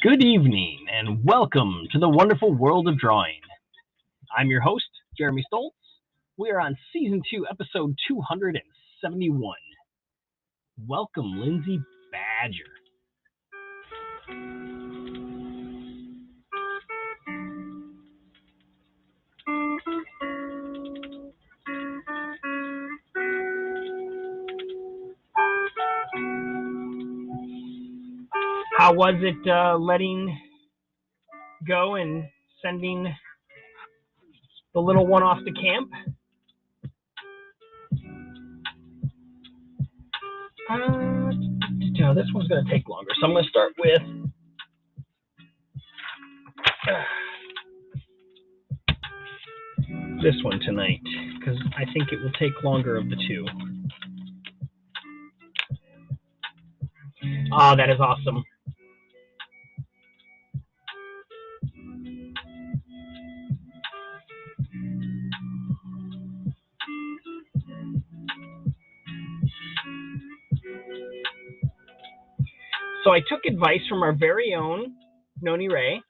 Good evening, and welcome to the wonderful world of drawing. I'm your host, Jeremy Stoltz. We are on Season 2, Episode 271. Welcome, Lindsay Badger. How was it letting go and sending the little one off to camp? This one's going to take longer, so I'm going to start with this one tonight, because I think it will take longer of the two. Oh, that is awesome. So I took advice from our very own Noni Ray,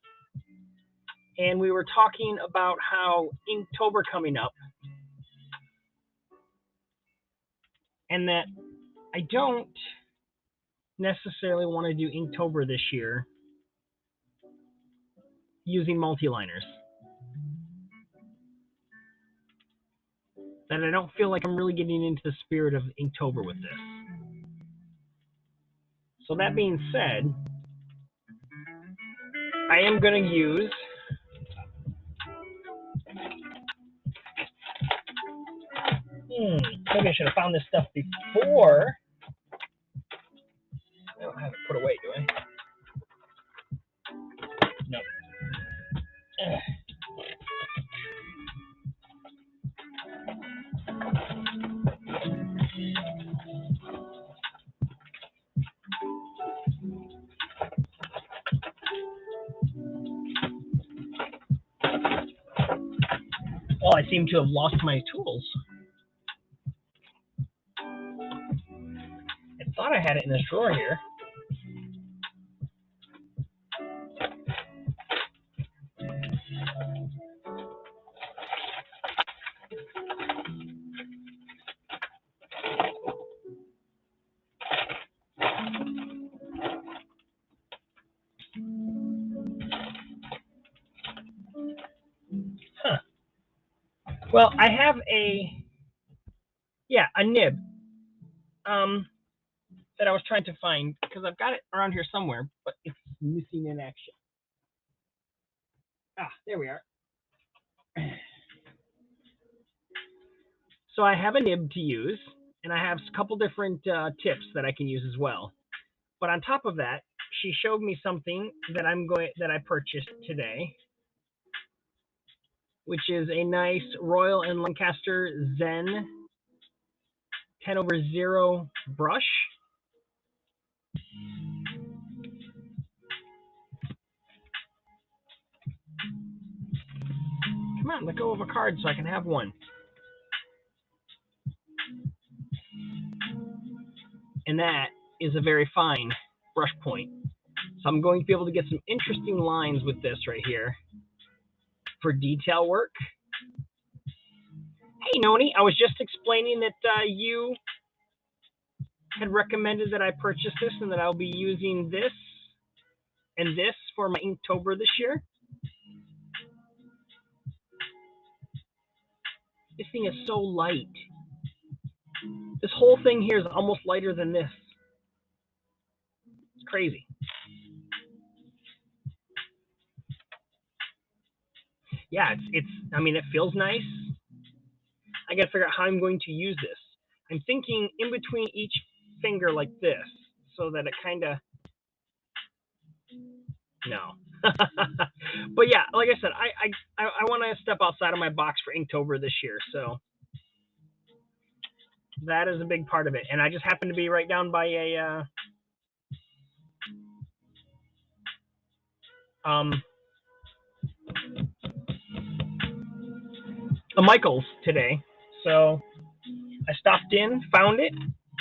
and we were talking about how Inktober coming up, and that I don't necessarily want to do Inktober this year using multi-liners. That I don't feel like I'm really getting into the spirit of Inktober with this. So that being said, I am going to use maybe I should have found this stuff before. I don't have it put away, do I? No. Well, I seem to have lost my tools. I thought I had it in this drawer here. Well, I have a nib that I was trying to find because I've got it around here somewhere, but it's missing in action. There we are. So I have a nib to use, and I have a couple different tips that I can use as well. But on top of that, she showed me something that I purchased today, which is a nice Royal & Lancaster Zen 10/0 brush. Come on, let go of a card so I can have one. And that is a very fine brush point. So I'm going to be able to get some interesting lines with this right here for detail work. Hey, Noni, I was just explaining that you had recommended that I purchase this and that I'll be using this and this for my Inktober this year. This thing is so light. This whole thing here is almost lighter than this. It's crazy. Yeah, it feels nice. I gotta figure out how I'm going to use this. I'm thinking in between each finger like this, so that it kind of, no. But yeah, like I said, I want to step outside of my box for Inktober this year, so that is a big part of it. And I just happen to be right down by a Michael's today, so I stopped in, found it,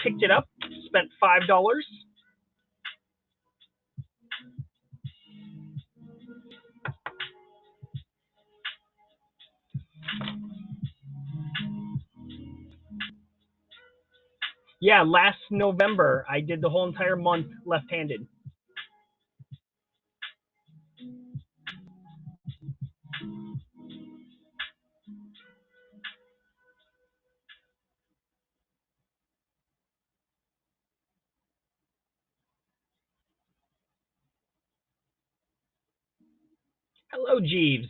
picked it up, spent $5. Yeah, last November I did the whole entire month left-handed. Hello, Jeeves.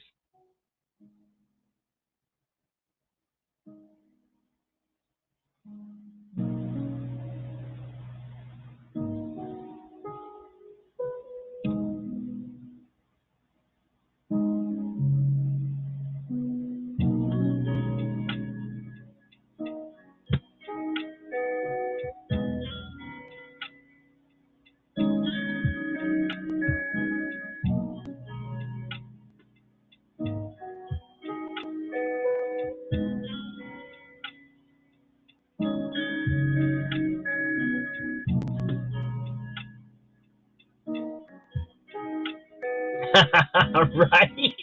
Right?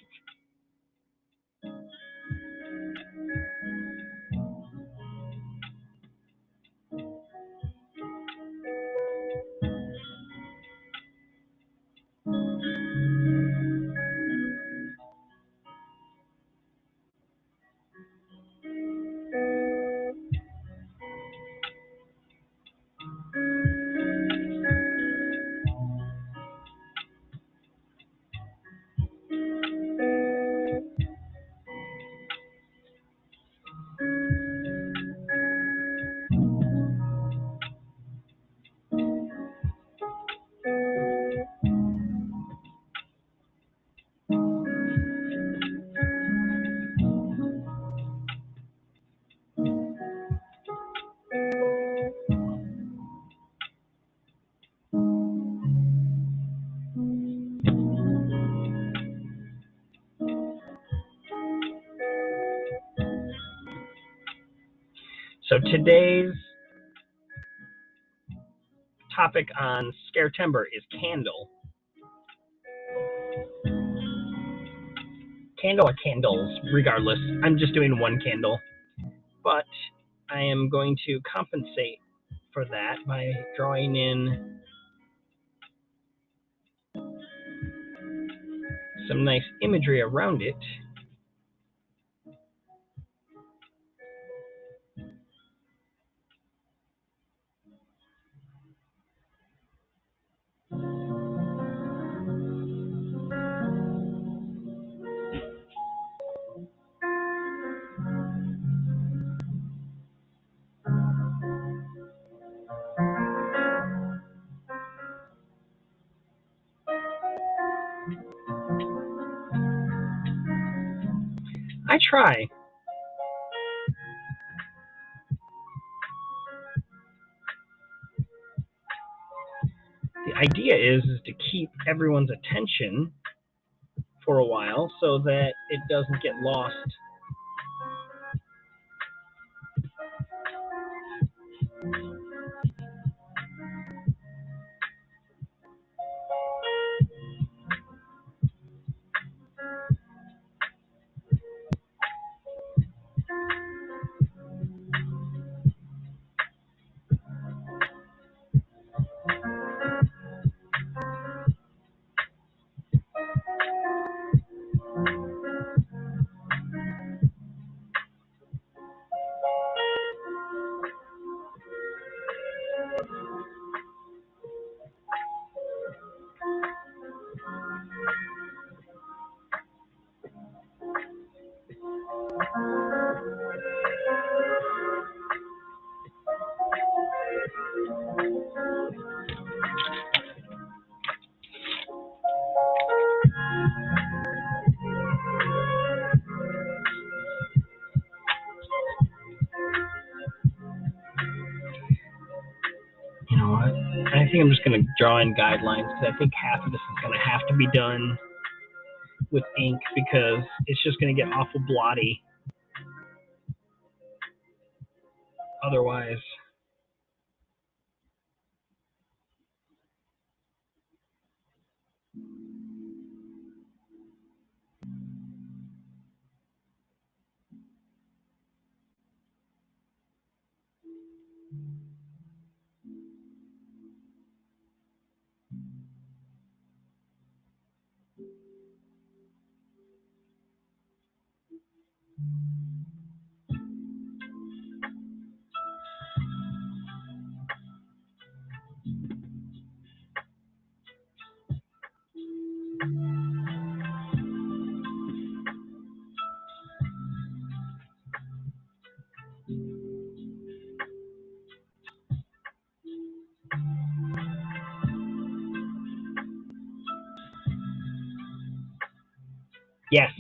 So today's topic on Scaretember is candle. Candle or candles, regardless. I'm just doing one candle. But I am going to compensate for that by drawing in some nice imagery around it. I try. The idea is to keep everyone's attention for a while so that it doesn't get lost. You know what? I think I'm just going to draw in guidelines because I think half of this is going to have to be done with ink because it's just going to get awful blotty otherwise. Yes.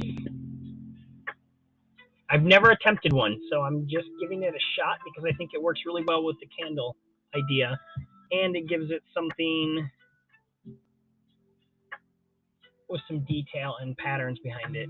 I've never attempted one, so I'm just giving it a shot because I think it works really well with the candle idea, and it gives it something with some detail and patterns behind it.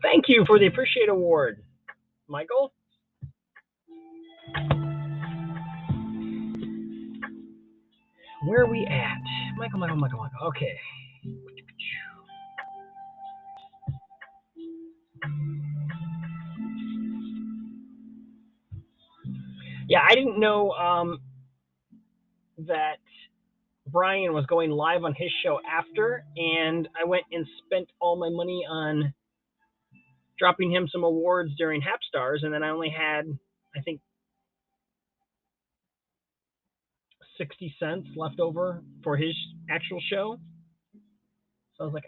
Thank you for the Appreciate Award, Michael. Where are we at? Michael. Okay. Yeah, I didn't know that Brian was going live on his show after, and I went and spent all my money on dropping him some awards during Hapstars, and then I only had, I think, 60 cents left over for his actual show. So I was like,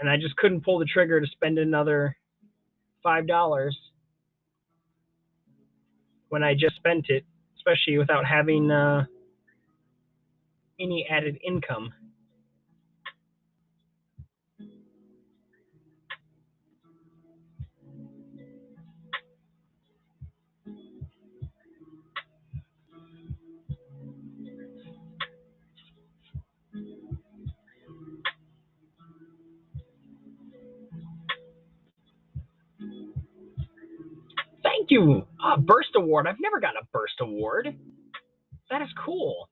and I just couldn't pull the trigger to spend another $5 when I just spent it, especially without having any added income. Thank you. Burst Award. I've never gotten a Burst Award. That is cool.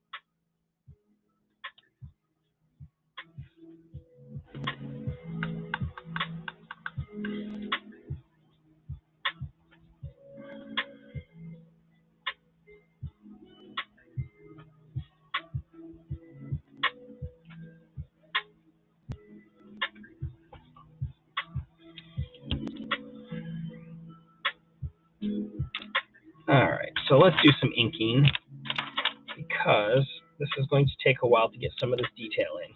All right, so let's do some inking because this is going to take a while to get some of this detail in.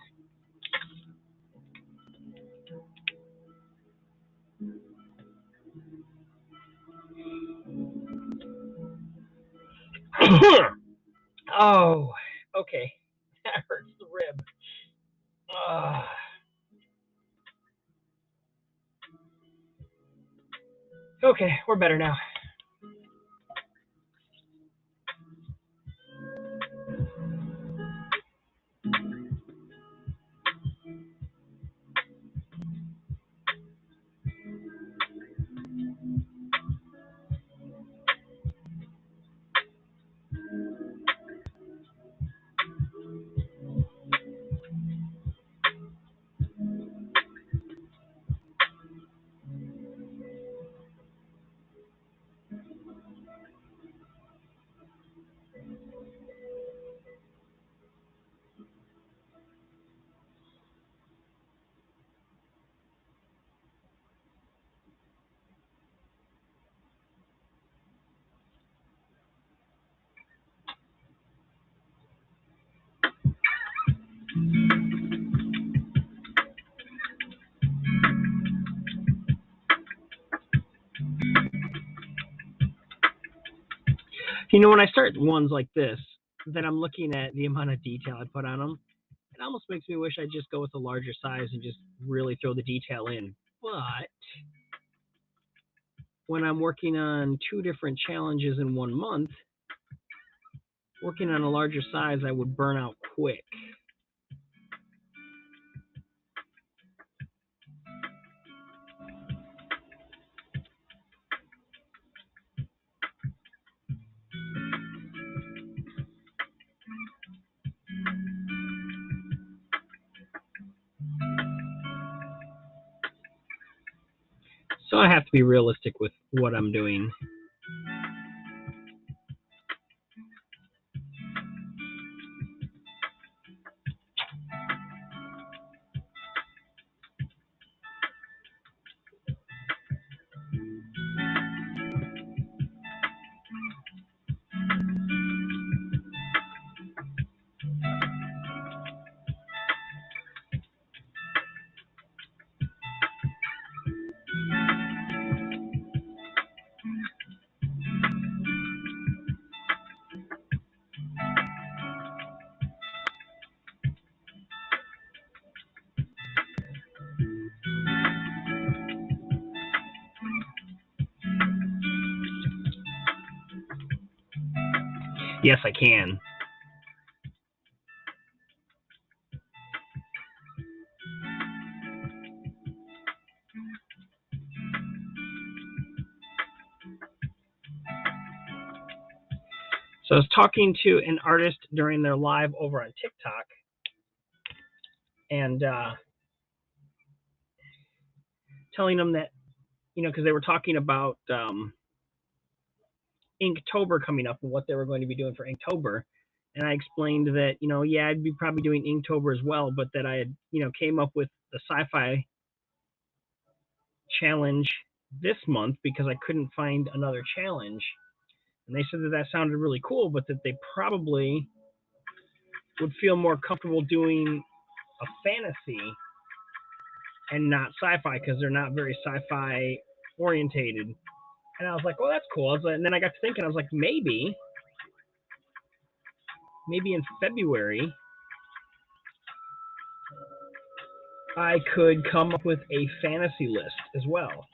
Oh, okay. That hurts the rib. Okay, we're better now. You know, when I start ones like this, then I'm looking at the amount of detail I put on them. It almost makes me wish I'd just go with a larger size and just really throw the detail in. But when I'm working on 2 different challenges in 1 month, working on a larger size, I would burn out quick. So I have to be realistic with what I'm doing. Yes, I can. So I was talking to an artist during their live over on TikTok, and telling them that, because they were talking about Inktober coming up and what they were going to be doing for Inktober. And I explained that, yeah, I'd be probably doing Inktober as well, but that I had, came up with the sci-fi challenge this month because I couldn't find another challenge. And they said that that sounded really cool, but that they probably would feel more comfortable doing a fantasy and not sci-fi because they're not very sci-fi orientated. And I was like, well, that's cool. And then I got to thinking, I was like, maybe in February, I could come up with a fantasy list as well.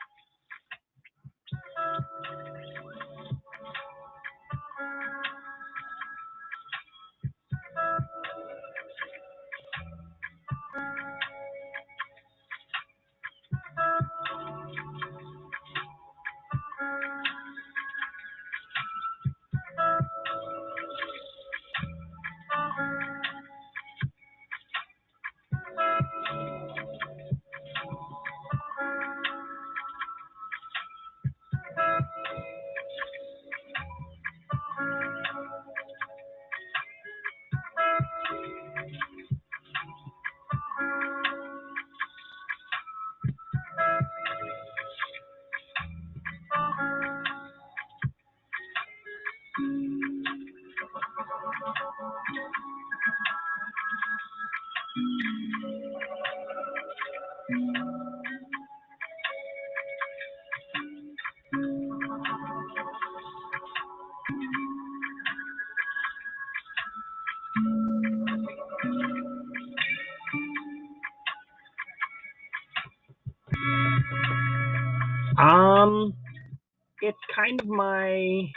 It's kind of my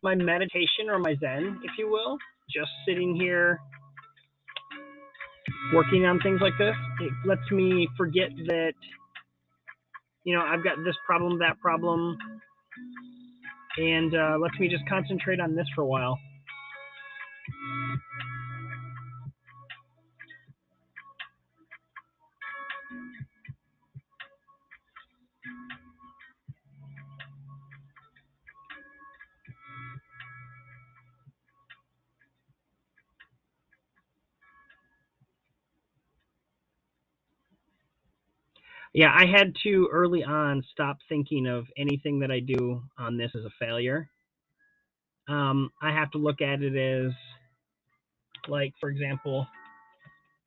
meditation or my zen, if you will. Just sitting here working on things like this. It lets me forget that, I've got this problem, that problem, and lets me just concentrate on this for a while. Yeah, I had to early on stop thinking of anything that I do on this as a failure. I have to look at it as, like, for example,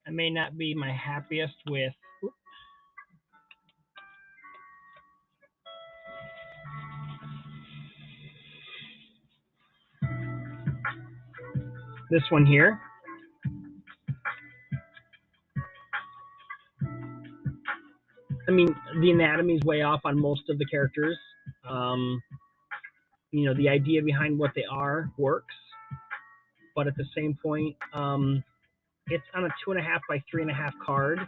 I may not be my happiest with this one here. I mean, the anatomy is way off on most of the characters. The idea behind what they are works, but at the same point, it's on a 2.5 by 3.5 card,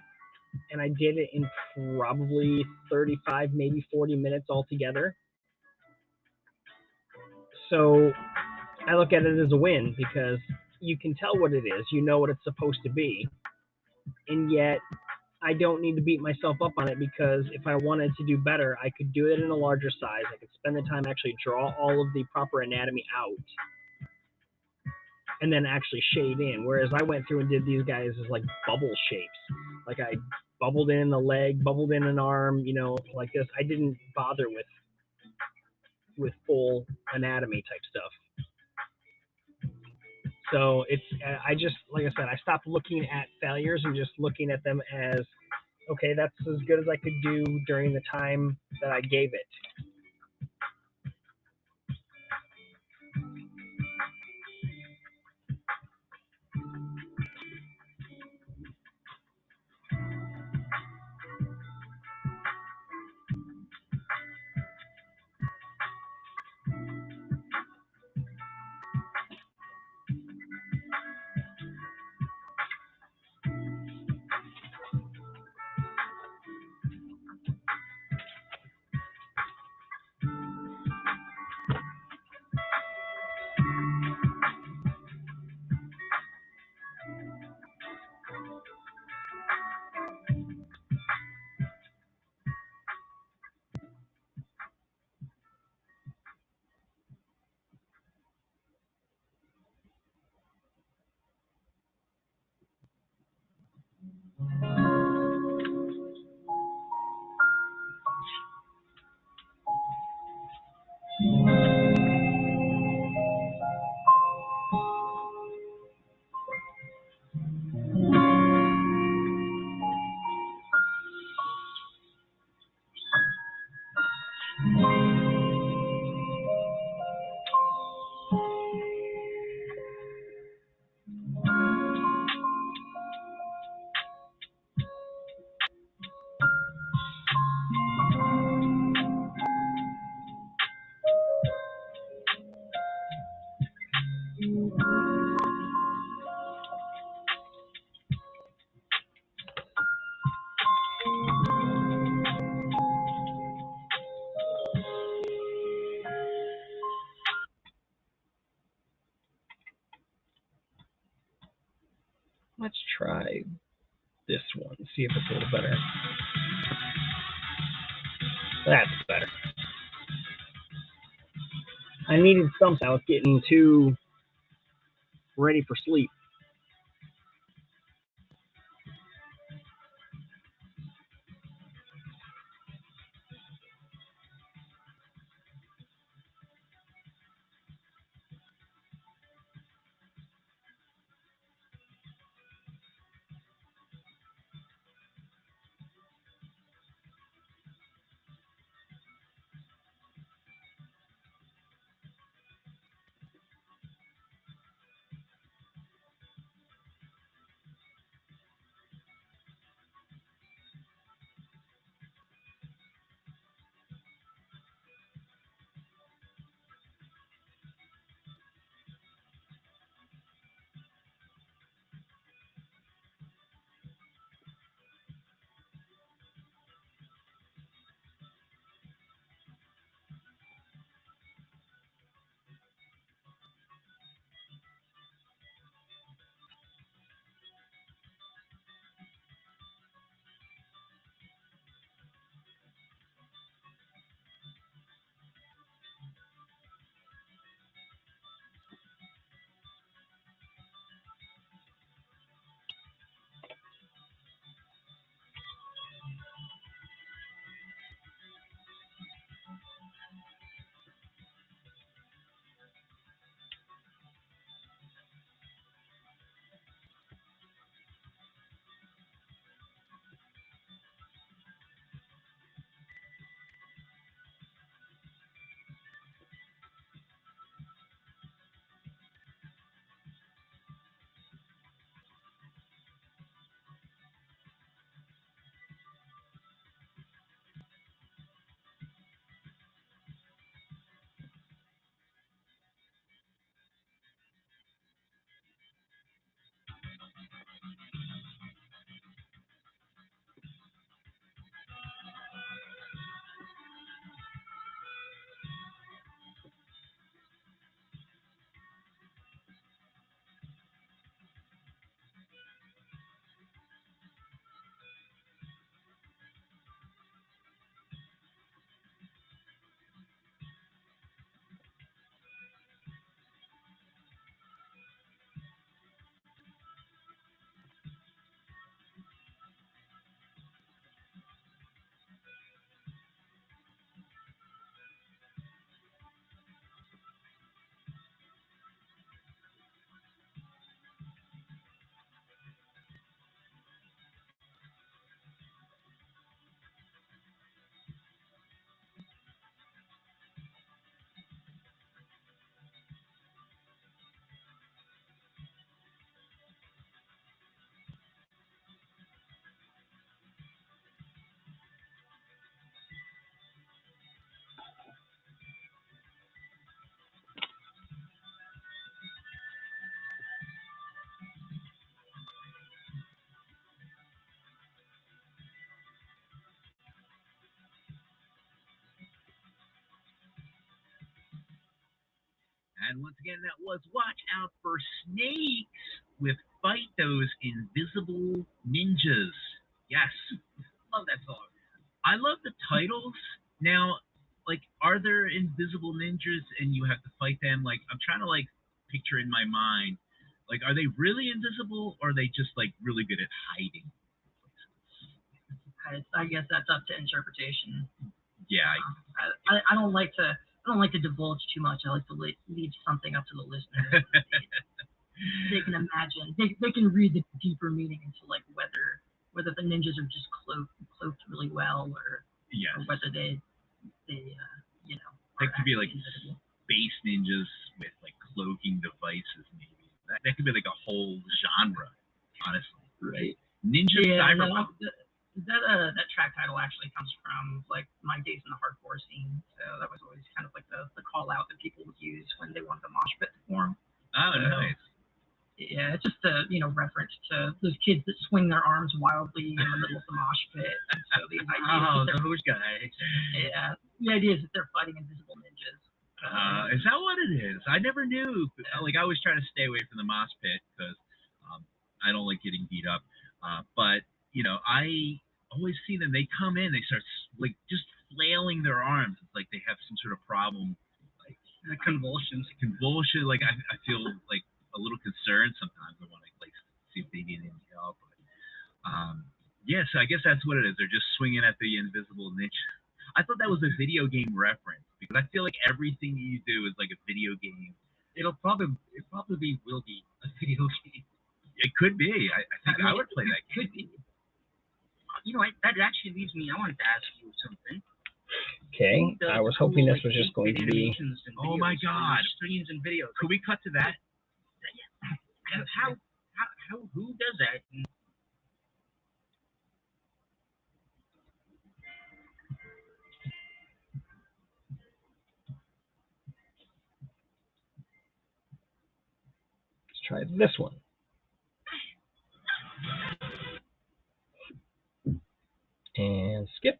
and I did it in probably 35, maybe 40 minutes altogether. So I look at it as a win because you can tell what it is, you know what it's supposed to be, and yet I don't need to beat myself up on it because if I wanted to do better, I could do it in a larger size. I could spend the time actually draw all of the proper anatomy out and then actually shade in. Whereas I went through and did these guys as like bubble shapes. Like I bubbled in a leg, bubbled in an arm, like this. I didn't bother with full anatomy type stuff. So I just, like I said, I stopped looking at failures and just looking at them as, okay, that's as good as I could do during the time that I gave it. this one. See if it's a little better. That's better. I needed something. I was getting too ready for sleep. And once again, that was Watch Out for Snakes with Fight Those Invisible Ninjas. Yes, love that song. I love the titles. Now, like, are there invisible ninjas and you have to fight them? Like, I'm trying to, like, picture in my mind. Like, are they really invisible or are they just, like, really good at hiding? I guess that's up to interpretation. Yeah. I don't like to divulge too much. I like to leave something up to the listener. They can imagine. They can read the deeper meaning into like whether the ninjas are just cloaked really well, or whether they you know. That could be like invisible. Space ninjas with like cloaking devices, maybe. That could be like a whole genre, honestly. Right. Ninja Cyberpunk. That track title actually comes from like my days in the hardcore scene. So that was always kind of like the call out that people would use when they wanted the mosh pit to form. Oh, so, nice. Yeah, it's just a reference to those kids that swing their arms wildly in the middle of the mosh pit. And so the idea those guys. Yeah, the idea is that they're fighting invisible ninjas. Is that what it is? I never knew. Like, I always try to stay away from the mosh pit because I don't like getting beat up. But I always see them. They come in, they start like just flailing their arms. It's like they have some sort of problem, like Convulsions. convulsion. Like I feel like a little concerned sometimes. I want to like see if they need any help. But, yeah, so I guess that's what it is. They're just swinging at the invisible niche. I thought that was a video game reference because I feel like everything you do is like a video game. It probably will be a video game. It could be. I think I would play that game. Could be. You know, that actually leaves me. I wanted to ask you something. Okay, I was hoping this was just going to be. Oh my God! Streams and videos. Could we cut to that? How who does that? Let's try this one. And skip.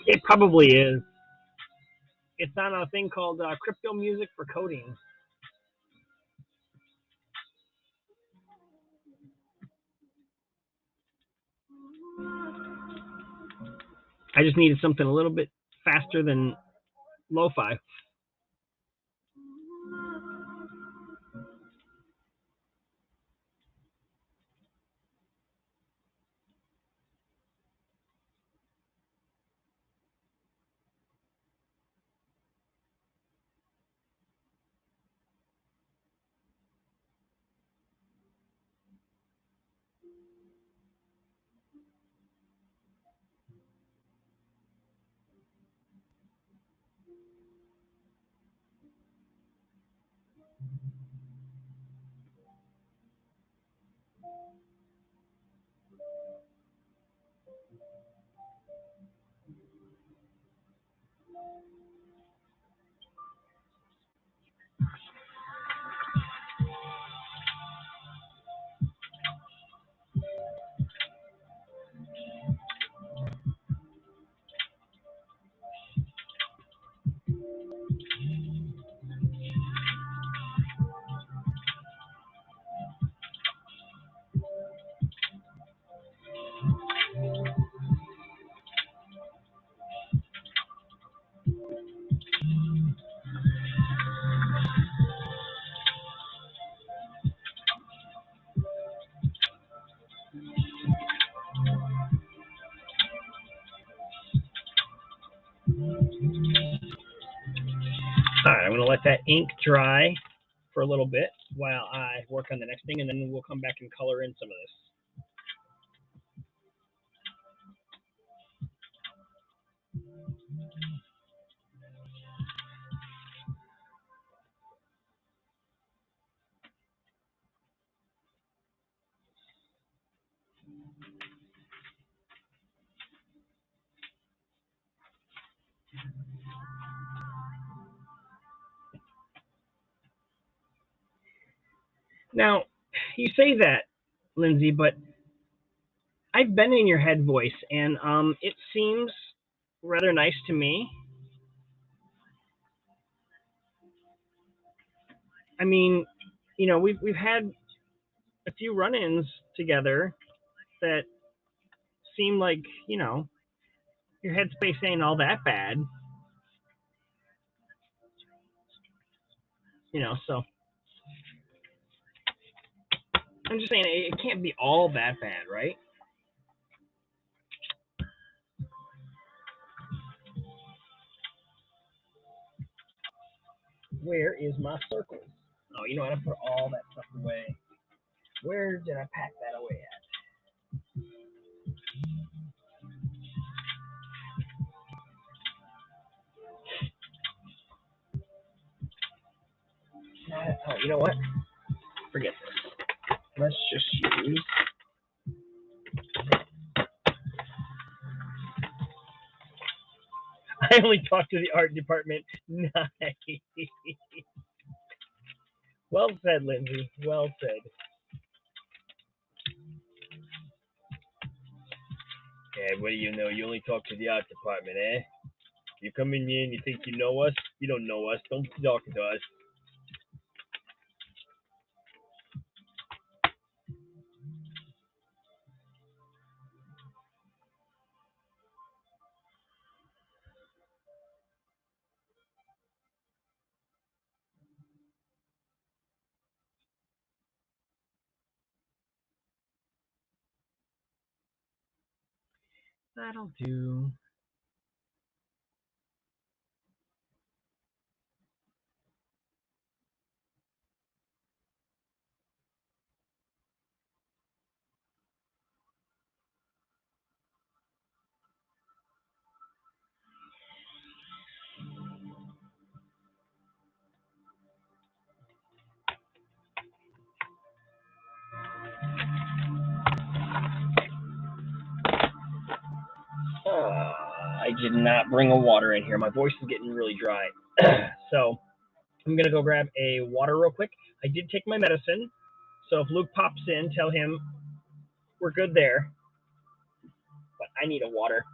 It probably is. It's on a thing called crypto music for coding. I just needed something a little bit faster than lo-fi. All right, I'm going to let that ink dry for a little bit while I work on the next thing, and then we'll come back and color in some of this. Now, you say that, Lindsay, but I've been in your head voice, and it seems rather nice to me. I mean, you know, we've had a few run-ins together that seem like, you know, your headspace ain't all that bad. You know, so I'm just saying it can't be all that bad, right? Where is my circle? Oh, you know what? I put all that stuff away. Where did I pack that away at? Oh, you know what? Forget this. Let's just use. I only talked to the art department. Nice. Well said, Lindsay. Well said. Yeah, what do you know? You only talk to the art department, eh? You come in here and you think you know us? You don't know us. Don't talk to us. That'll do. I did not bring a water in here. My voice is getting really dry. So I'm going to go grab a water real quick. I did take my medicine. So if Luke pops in, tell him we're good there. But I need a water.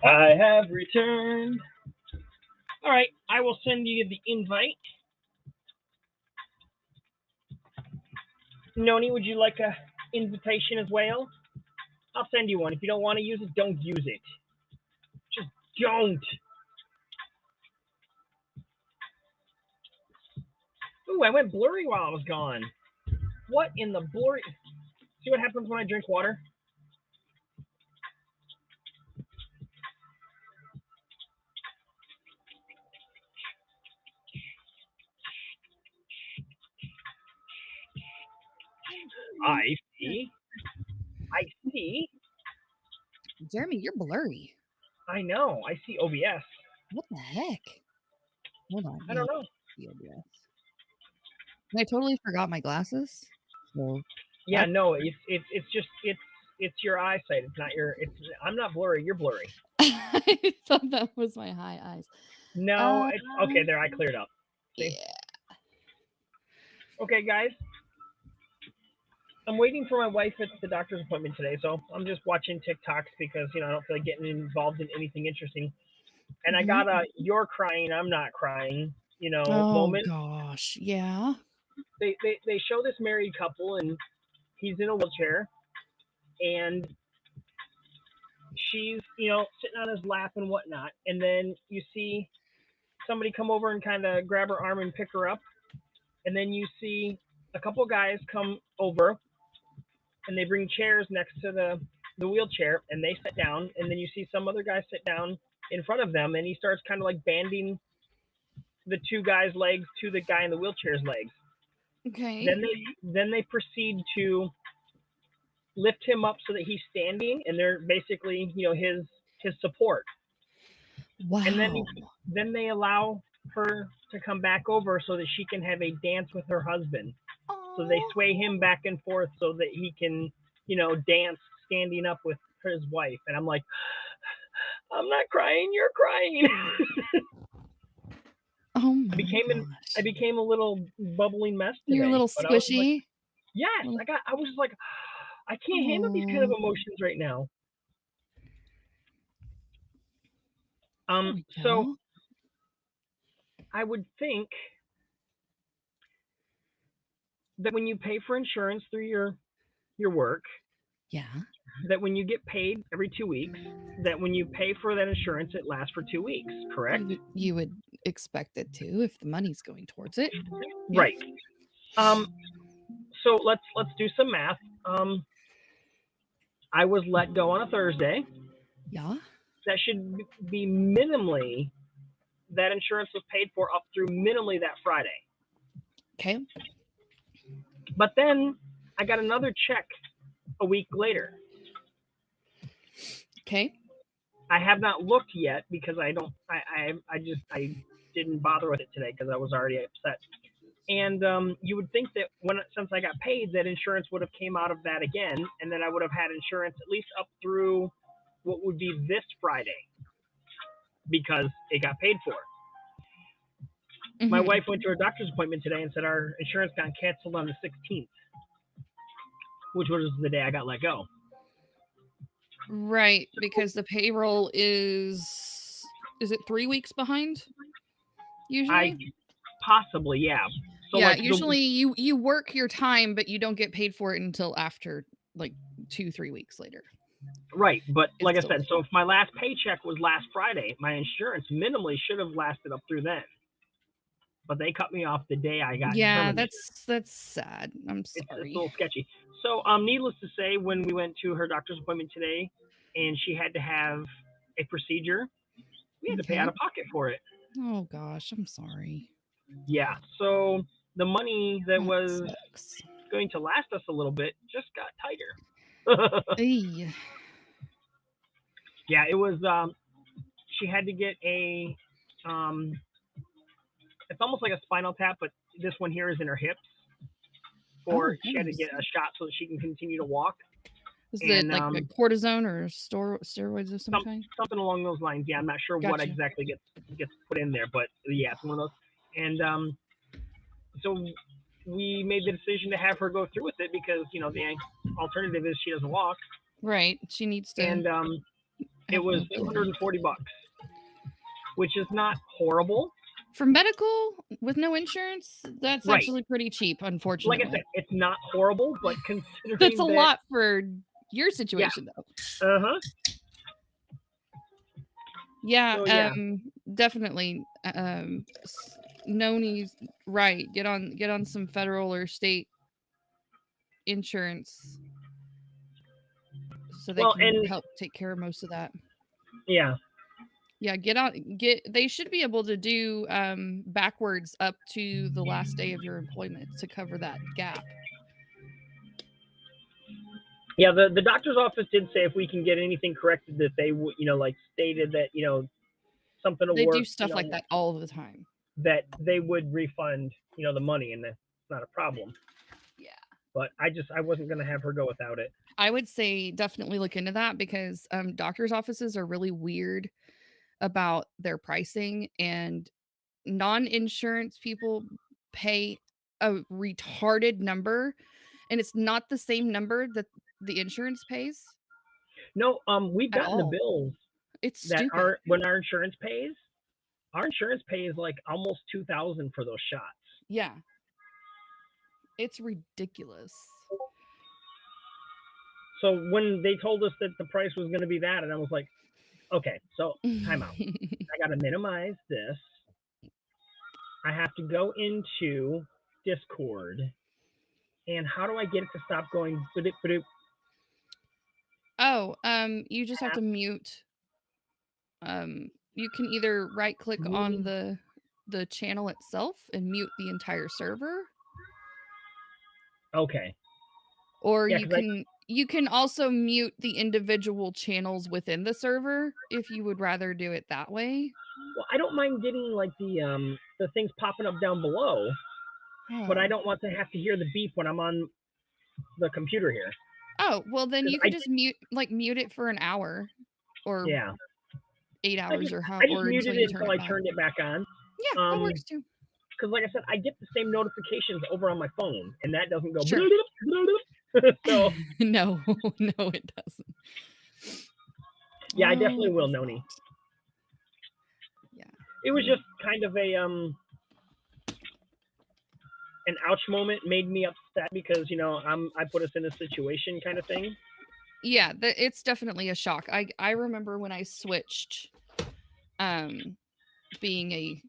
I have returned. All right, I will send you the invite. Noni, would you like a invitation as well? I'll send you one. If you don't want to use it, don't use it. Just don't. Ooh, I went blurry while I was gone. What in the blurry? See what happens when I drink water? I see. I see. Jeremy, you're blurry. I know. I see OBS. What the heck? Hold on. I don't know. See OBS. And I totally forgot my glasses. So Yeah, no. It's just it's your eyesight. It's not your. It's I'm not blurry. You're blurry. I thought that was my high eyes. No. Okay, there. I cleared up. See? Yeah. Okay, guys. I'm waiting for my wife at the doctor's appointment today, so I'm just watching TikToks because I don't feel like getting involved in anything interesting. And I got a "you're crying, I'm not crying," moment. Gosh, yeah. They show this married couple, and he's in a wheelchair, and she's sitting on his lap and whatnot. And then you see somebody come over and kind of grab her arm and pick her up, and then you see a couple guys come over. And they bring chairs next to the wheelchair, and they sit down. And then you see some other guy sit down in front of them, and he starts kind of like banding the two guys' legs to the guy in the wheelchair's legs. Okay. Then they proceed to lift him up so that he's standing, and they're basically his support. Wow. And then they allow her to come back over so that she can have a dance with her husband. So they sway him back and forth so that he can, dance standing up with his wife. And I'm like, I'm not crying, you're crying. Oh my I became a little bubbling mess today. You're a little squishy. Yes, I was just like, I can't handle these kind of emotions right now. So I would think that when you pay for insurance through your work, that when you get paid every 2 weeks, that when you pay for that insurance, it lasts for 2 weeks, correct? You would expect it to if the money's going towards it. Right. So let's do some math. I was let go on a Thursday. Yeah. That should be minimally, that insurance was paid for up through minimally that Friday. Okay. But then I got another check a week later. Okay. I have not looked yet because I didn't bother with it today because I was already upset. And you would think that since I got paid, that insurance would have came out of that again, and then I would have had insurance at least up through what would be this Friday because it got paid for. Mm-hmm. My wife went to her doctor's appointment today and said our insurance got canceled on the 16th, which was the day I got let go. Right, because the payroll is it 3 weeks behind? Usually? Possibly, yeah. So yeah, usually you work your time, but you don't get paid for it until after like 2-3 weeks later. Right, but like I said, so if my last paycheck was last Friday, my insurance minimally should have lasted up through then. But they cut me off the day I got terminated. That's sad. I'm sorry. It's a little sketchy. So, needless to say, when we went to her doctor's appointment today, and she had to have a procedure, we had to pay out of pocket for it. Oh gosh, I'm sorry. Yeah. So the money that was going to last us a little bit just got tighter. Yeah, it was. She had to get a. It's almost like a spinal tap, but this one here is in her hips. Or she had to get a shot so that she can continue to walk. Is it like a cortisone or steroids of some kind? Something along those lines. Yeah, I'm not sure what exactly gets put in there, but yeah, it's one of those. And so we made the decision to have her go through with it because the alternative is she doesn't walk. Right. She needs to. And it was $240, which is not horrible. For medical with no insurance, that's Right. actually pretty cheap, unfortunately. Like I said, it's not horrible, but considering That's a that, lot for your situation, though. Uh-huh. Yeah, So, yeah. definitely. Noni's right. Get on some federal or state insurance, so they Well, can and- help take care of most of that. Yeah. Yeah, they should be able to do backwards up to the last day of your employment to cover that gap. Yeah, the doctor's office did say if we can get anything corrected that they would, like stated that, something will They work. do stuff like that all the time. That they would refund, the money, and that's not a problem. Yeah. But I wasn't going to have her go without it. I would say definitely look into that because doctors' offices are really weird about their pricing, and non-insurance people pay a retarded number, and it's not the same number that the insurance pays. No, we've At gotten the all. bills It's that stupid. when our insurance pays like almost $2,000 for those shots. Yeah. It's ridiculous. So when they told us that the price was going to be that, and I was like, okay, so time out. I got to minimize this. I have to go into Discord. And how do I get it to stop going? Oh, you just have to mute. You can either right click on the channel itself and mute the entire server. Okay. Or Yeah, you can also mute the individual channels within the server if you would rather do it that way. Well, I don't mind getting like the things popping up down below, but I don't want to have to hear the beep when I'm on the computer here. Oh, well then you can just mute it for an hour or 8 hours or how. I just or muted until you it turn until I back. turned it back on. Yeah, that works too. Because like I said, I get the same notifications over on my phone, and that doesn't go. Sure. So no, it doesn't. Yeah, I definitely will, Noni. Yeah. It was just kind of a an ouch moment, made me upset because I put us in a situation kind of thing. Yeah, it's definitely a shock. I remember when I switched being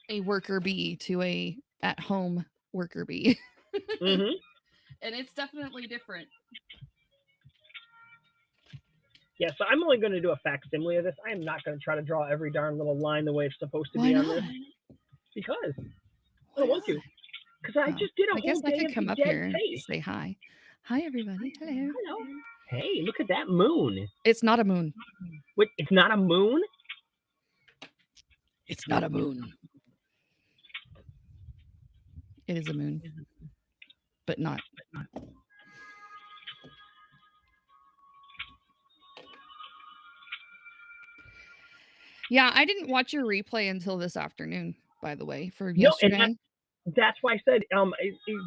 a worker bee to a at home worker bee. Mm-hmm. And it's definitely different. Yeah, so I'm only going to do a facsimile of this. I am not going to try to draw every darn little line the way it's supposed to be on this. Because I don't want to. Because I just did a whole day of the dead face. I guess I could come up here and say hi. Hi, everybody. Hello. Hello. Hey, look at that moon. It's not a moon. Wait, it's not a moon? It's not a moon. It is a moon. But not. Yeah, I didn't watch your replay until this afternoon, by the way, for yesterday. And that's why I said,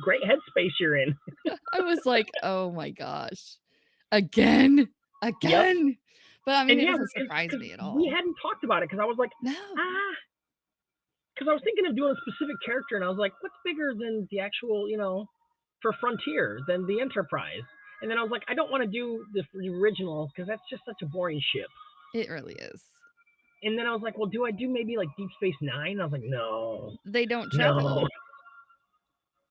great headspace you're in. I was like, oh my gosh. Again? Yep. But I mean, it doesn't surprise me at all. We hadn't talked about it because I was like, no. Because I was thinking of doing a specific character, and I was like, what's bigger than the actual, for Frontier than the Enterprise? And then I was like, I don't want to do the original because that's just such a boring ship. It really is. And then I was like, well, do I do maybe like Deep Space Nine? I was like, no. They don't travel.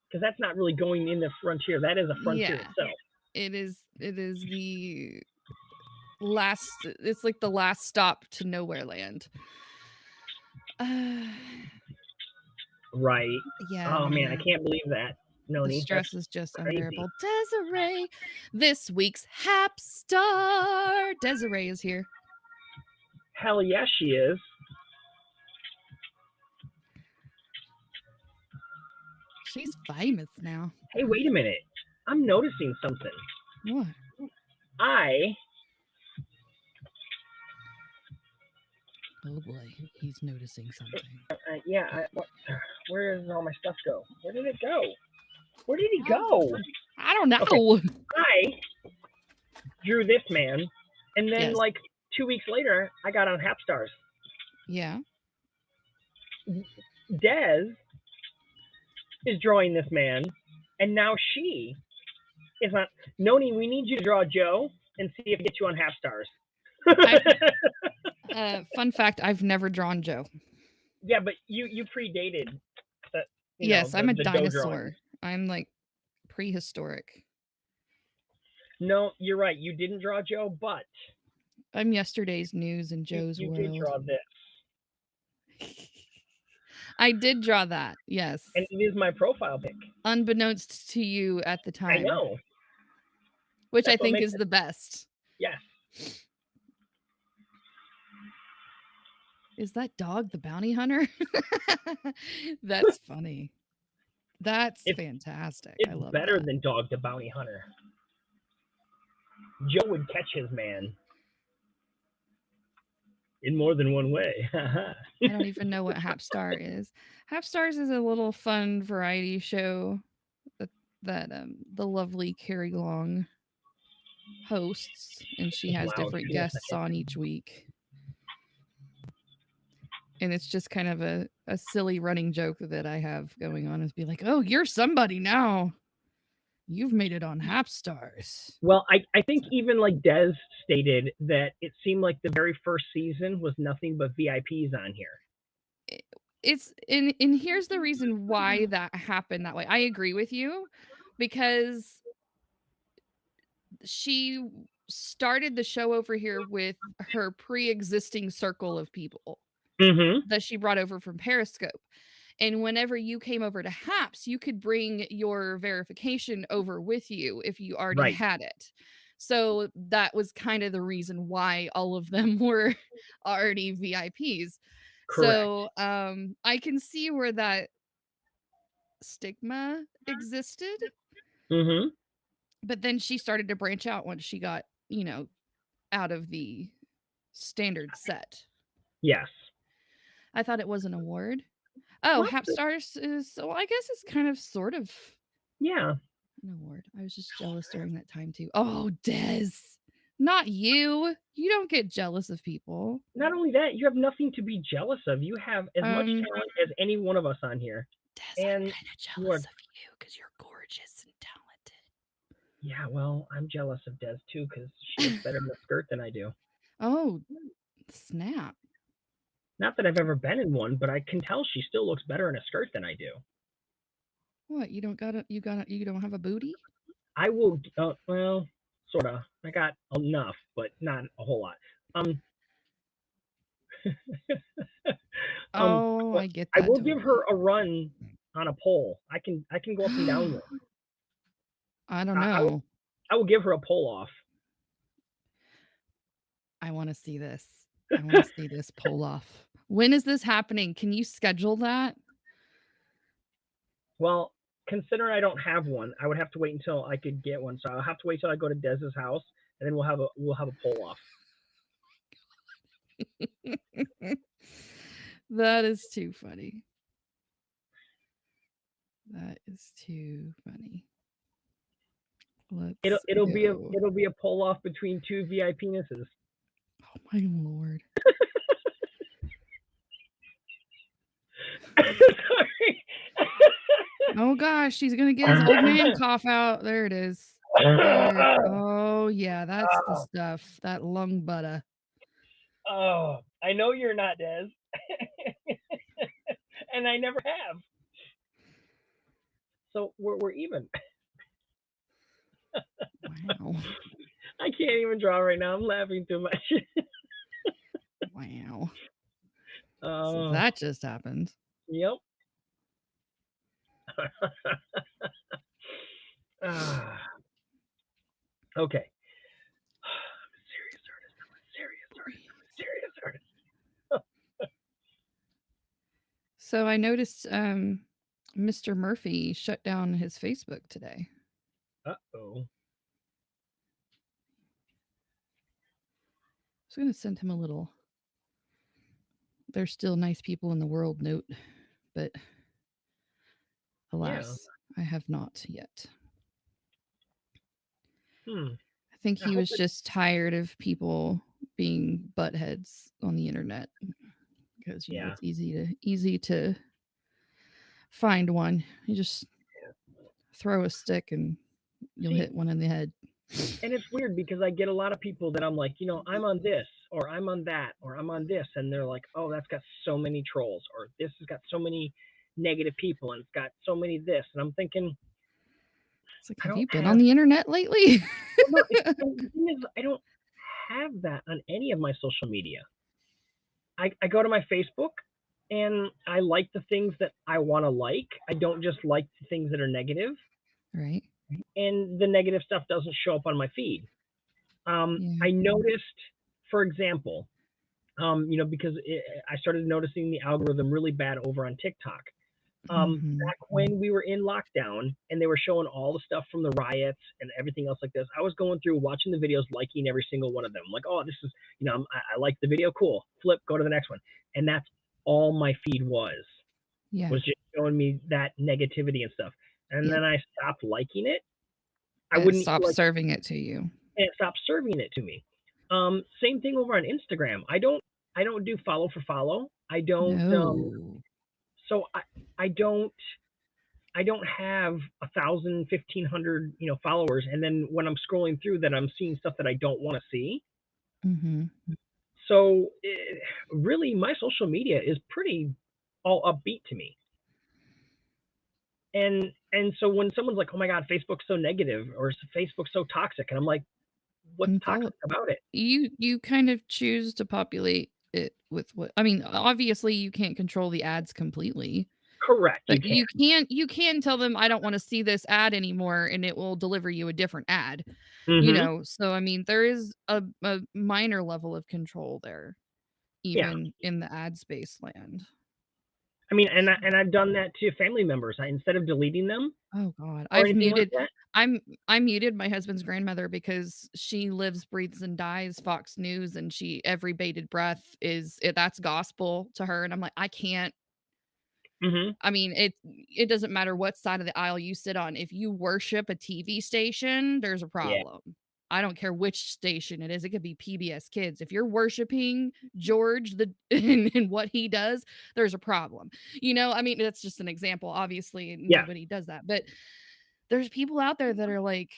Because that's not really going in the Frontier. That is a Frontier itself. It is the last, it's like the last stop to Nowhere Land. Right. Yeah. Oh, man, I can't believe that. Noni. The stress is just unbearable. Desiree, this week's Hap Star. Desiree is here. Hell yes, she is. She's famous now. Hey, wait a minute. I'm noticing something. What? Oh boy, he's noticing something. Where does all my stuff go? Where did it go? Where did he go? I don't know. Okay. I drew this man, and then like 2 weeks later, I got on Hap Stars. Yeah. Des is drawing this man, and now she is on. Noni, we need you to draw Joe and see if it gets you on Half Stars. Fun fact: I've never drawn Joe. Yeah, but you predated. Yes, I'm a the Joe drawing. dinosaur. I'm like prehistoric. No, you're right. You didn't draw Joe, but I'm yesterday's news in Joe's you world. did draw this. I did draw that, yes. And it is my profile pic. Unbeknownst to you at the time. I know. Which That's I think is the best. Yes. Is that dog the bounty hunter? That's funny. That's fantastic. It's I love better that. than Dog the Bounty Hunter. Joe would catch his man in more than one way. I don't even know what Hap Star is. Hap Stars is a little fun variety show that the lovely Carrie Long hosts, and she has different guests on each week. And it's just kind of a silly running joke that I have going on is be like, oh, you're somebody now. You've made it on Hap Stars. Well, I think even like Des stated that it seemed like the very first season was nothing but VIPs on here. It's and here's the reason why that happened that way. I agree with you because she started the show over here with her pre-existing circle of people that she brought over from Periscope. And whenever you came over to Haps, you could bring your verification over with you if you already had it. So that was kind of the reason why all of them were already VIPs. Correct. So I can see where that stigma existed. But then she started to branch out once she got, out of the standard set. Yes. I thought it was an award. Oh, Hap Stars is, well, I guess it's kind of sort of. Yeah. An award. I was just jealous during that time too. Oh, Des. Not you. You don't get jealous of people. Not only that, you have nothing to be jealous of. You have as much talent as any one of us on here. Des, and I'm kind of jealous of you because you're gorgeous and talented. Yeah, well, I'm jealous of Des too because she looks better in the skirt than I do. Oh, snap. Not that I've ever been in one, but I can tell she still looks better in a skirt than I do. What? You don't have a booty? I will. Well, sort of. I got enough, but not a whole lot. I get that. I will give her a run on a pole. I can go up and down with her. I don't know. I will give her a pole off. I want to see this. I want to see this pole off. When is this happening? Can you schedule that? Well, considering I don't have one, I would have to wait until I could get one. So I'll have to wait till I go to Dez's house, and then we'll have a pole off. That is too funny. That is too funny. It'll be a pole off between two VIP penises. Oh my lord. Sorry. Oh gosh, she's gonna get his old man cough out. There it is. Oh yeah, that's the stuff. That lung butter. Oh, I know you're not, Des. And I never have. So we're even. Wow. I can't even draw right now. I'm laughing too much. Wow. So that just happened. Yep. Okay. I'm a serious artist. So I noticed Mr. Murphy shut down his Facebook today. Uh-oh. I was going to send him a little "there's still nice people in the world" note, but alas, I have not yet. I think he was just tired of people being buttheads on the internet because it's easy to find one. You just throw a stick and you'll See, hit one in the head. and it's weird because I get a lot of people that I'm like, I'm on this or I'm on that or I'm on this, and they're like, oh, that's got so many trolls, or this has got so many negative people, and it's got so many this, and I'm thinking, It's like, I have don't you been have. on the internet lately? Well, no, the thing is, I don't have that on any of my social media. I go to my Facebook and I like the things that I want to like. I don't just like the things that are negative, Right. and the negative stuff doesn't show up on my feed. Yeah. I noticed, for example, because I started noticing the algorithm really bad over on TikTok. Mhm. Back when we were in lockdown and they were showing all the stuff from the riots and everything else like this, I was going through watching the videos, liking every single one of them. Like, oh, this is, I like the video, cool. Flip, go to the next one, and that's all my feed Yeah. was just showing me that negativity and stuff. And Yep. then I stopped liking it. I And it wouldn't stopped like, serving it to you. and it stopped serving it to me. Same thing over on Instagram. I don't do follow for follow. I don't. No. So I don't have 1,000, 1,500, followers, and then when I'm scrolling through that, I'm seeing stuff that I don't want to see. Mhm. So really, my social media is pretty all upbeat to me. And so when someone's like, "Oh my God, Facebook's so negative," or "Facebook's so toxic," and I'm like, "What's And follow toxic about it?" you kind of choose to populate it with what I mean, obviously you can't control the ads completely, Correct, you but can. you can tell them I don't want to see this ad anymore and it will deliver you a different ad. Mm-hmm. So I mean there is a minor level of control there Yeah. even in the ad space land. I mean, and I've done that to family members. Instead of deleting them Oh god. or anything like that. I muted my husband's grandmother because she lives, breathes, and dies Fox News, and every bated breath that's gospel to her. And I'm like, I can't. Mm-hmm. I mean, it doesn't matter what side of the aisle you sit on. If you worship a TV station, there's a Yeah. problem. I don't care which station it is. It could be PBS Kids. If you're worshiping George and what he does, there's a problem. I mean, that's just an example. Obviously, Yeah. nobody does that, but there's people out there that are like,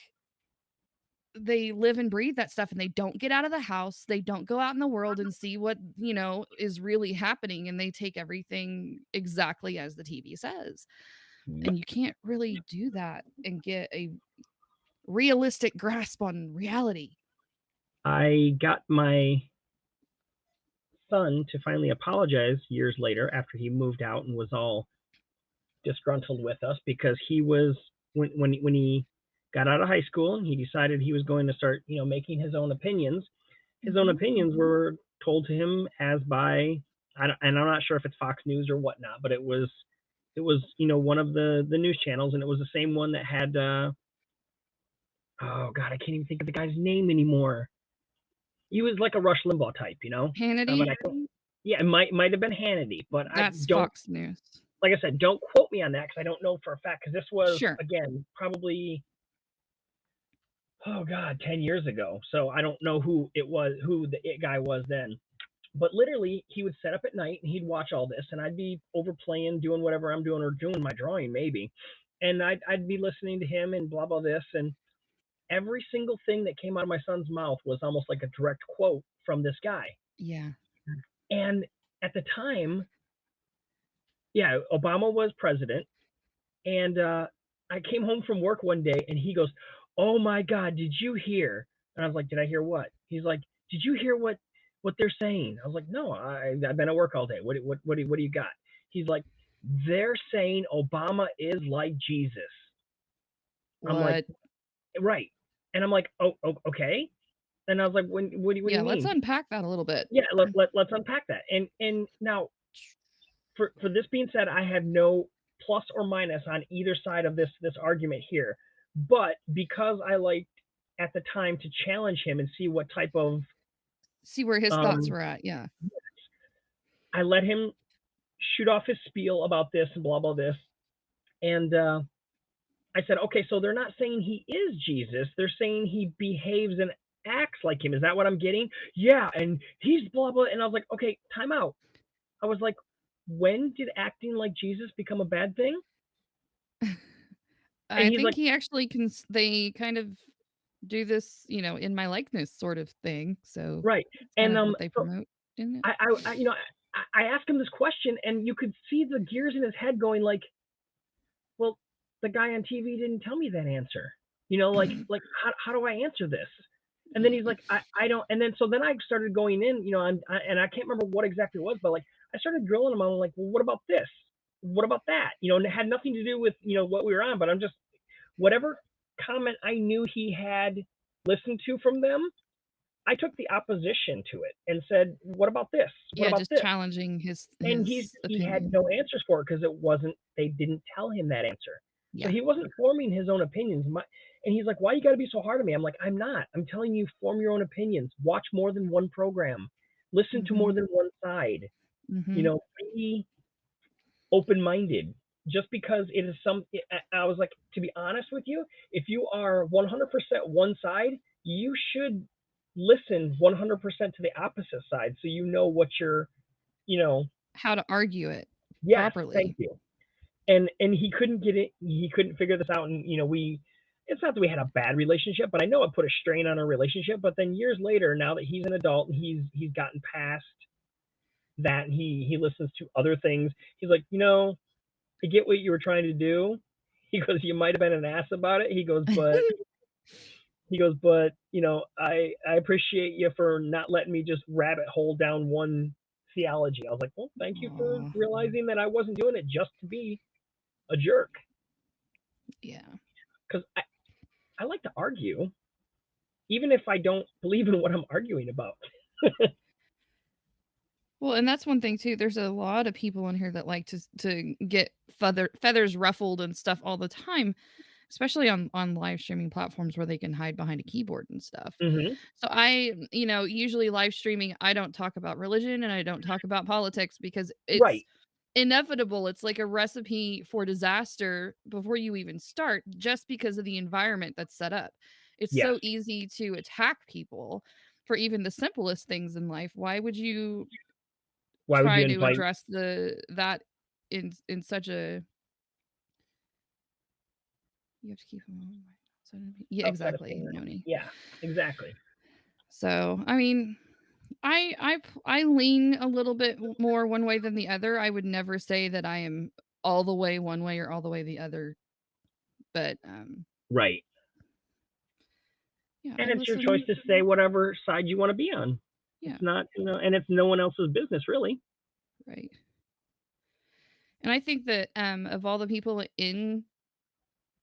they live and breathe that stuff and they don't get out of the house. They don't go out in the world and see what, is really happening. And they take everything exactly as the TV says. And you can't really do that and get a realistic grasp on reality. I got my son to finally apologize years later after he moved out and was all disgruntled with us because he was when he got out of high school and he decided he was going to start making his own opinions. His own opinions were told to him as by and I'm not sure if it's Fox News or whatnot, but it was one of the news channels, and it was the same one that had oh god, I can't even think of the guy's name anymore. He was like a Rush Limbaugh type, Hannity? Yeah, it might have been Hannity, but That's I don't. Fox News. Like I said, don't quote me on that because I don't know for a fact. Because this was Sure. again probably 10 years ago. So I don't know who the it guy was then. But literally, he would set up at night and he'd watch all this, and I'd be over playing, doing whatever I'm doing, or doing my drawing maybe, and I'd be listening to him and blah blah this, and every single thing that came out of my son's mouth was almost like a direct quote from this guy. Yeah. And at the time, yeah, Obama was president, and I came home from work one day, and he goes, "Oh my God, did you hear?" And I was like, "Did I hear what?" He's like, "Did you hear what they're saying?" I was like, "No, I've been at work all day. What do you got?" He's like, "They're saying Obama is like Jesus." What? I'm like, "Right," and I'm like, "Oh, okay." And I was like, what do you mean?" Let's unpack that a little bit. Yeah, let's unpack that. And now, for this being said, I have no plus or minus on either side of this argument here. But because I liked at the time to challenge him and see what type of see where his thoughts were at. Yeah. I let him shoot off his spiel about this and blah blah this, and I said, okay, so they're not saying he is Jesus. They're saying he behaves and acts like him. Is that what I'm getting? Yeah, and he's blah blah. And I was like, okay, time out. I was like, when did acting like Jesus become a bad thing? I he's think like, he actually they kind of do this, in my likeness sort of thing. So right. it's kind And of what they so promote in it. I asked him this question, and you could see the gears in his head going like, well, the guy on TV didn't tell me that answer. Like how do I answer this? And then he's like, I don't. And then then I started going in, and I can't remember what exactly it was, but like I started drilling him. I'm like, well, what about this? What about that? And it had nothing to do with what we were on, but I'm just whatever comment I knew he had listened to from them, I took the opposition to it and said, what about this? What Yeah, about just this? challenging And his he had opinion. no answers for it because they didn't tell him that answer. So Yeah. he wasn't forming his own opinions. And he's like, why you got to be so hard on me? I'm like, I'm not. I'm telling you, form your own opinions. Watch more than one program. Listen to more than one side. Mm-hmm. Be open-minded. Just because it is I was like, to be honest with you, if you are 100% one side, you should listen 100% to the opposite side, so you know what you're, How to argue it yes, properly. thank you. And he couldn't get it. He couldn't figure this out. And it's not that we had a bad relationship, but I know it put a strain on our relationship. But then years later, now that he's an adult and he's gotten past that, and he listens to other things, he's like, I get what you were trying to do. He goes, you might have been an ass about it. He goes, but I appreciate you for not letting me just rabbit hole down one theology. I was like, well, thank you for realizing that I wasn't doing it just to be a jerk. Yeah. Because I like to argue, even if I don't believe in what I'm arguing about. Well, and that's one thing too. There's a lot of people in here that like to get feathers ruffled and stuff all the time, especially on live streaming platforms where they can hide behind a keyboard and stuff. Mm-hmm. So I, usually live streaming, I don't talk about religion and I don't talk about politics because it's Right. inevitable. It's like a recipe for disaster before you even start, just because of the environment that's set up. It's Yes. so easy to attack people for even the simplest things in life. Why would you try to address that in such a you have to keep them yeah, exactly, Noni. Yeah, exactly. So I mean, I lean a little bit more one way than the other. I would never say that I am all the way one way or all the way the other, but right. Yeah, and it's your choice to say whatever side you want to be on. Yeah. It's not, and it's no one else's business, really. Right. And I think that of all the people in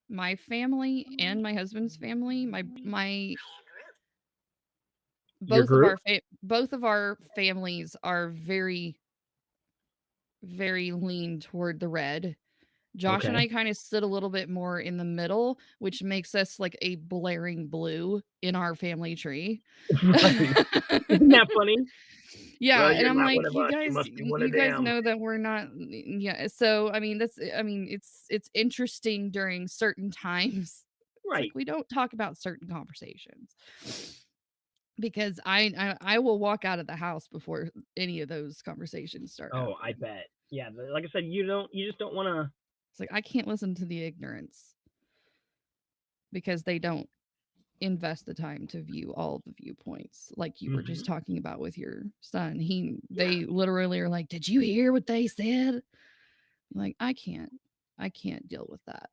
my family and my husband's family, both of our families are very, very lean toward the red. Josh and I kind of sit a little bit more in the middle, which makes us like a blaring blue in our family tree. Right. Isn't that funny? Yeah, well, and I'm like, you guys know that we're not. Yeah, so I mean, it's interesting during certain times. Right. Like we don't talk about certain conversations because I will walk out of the house before any of those conversations start. Oh, happening. I bet. Yeah, like I said, you just don't want to. It's like I can't listen to the ignorance because they don't invest the time to view all the viewpoints, like you were just talking about with your son. They literally are like, did you hear what they said? I'm like, I can't deal with that.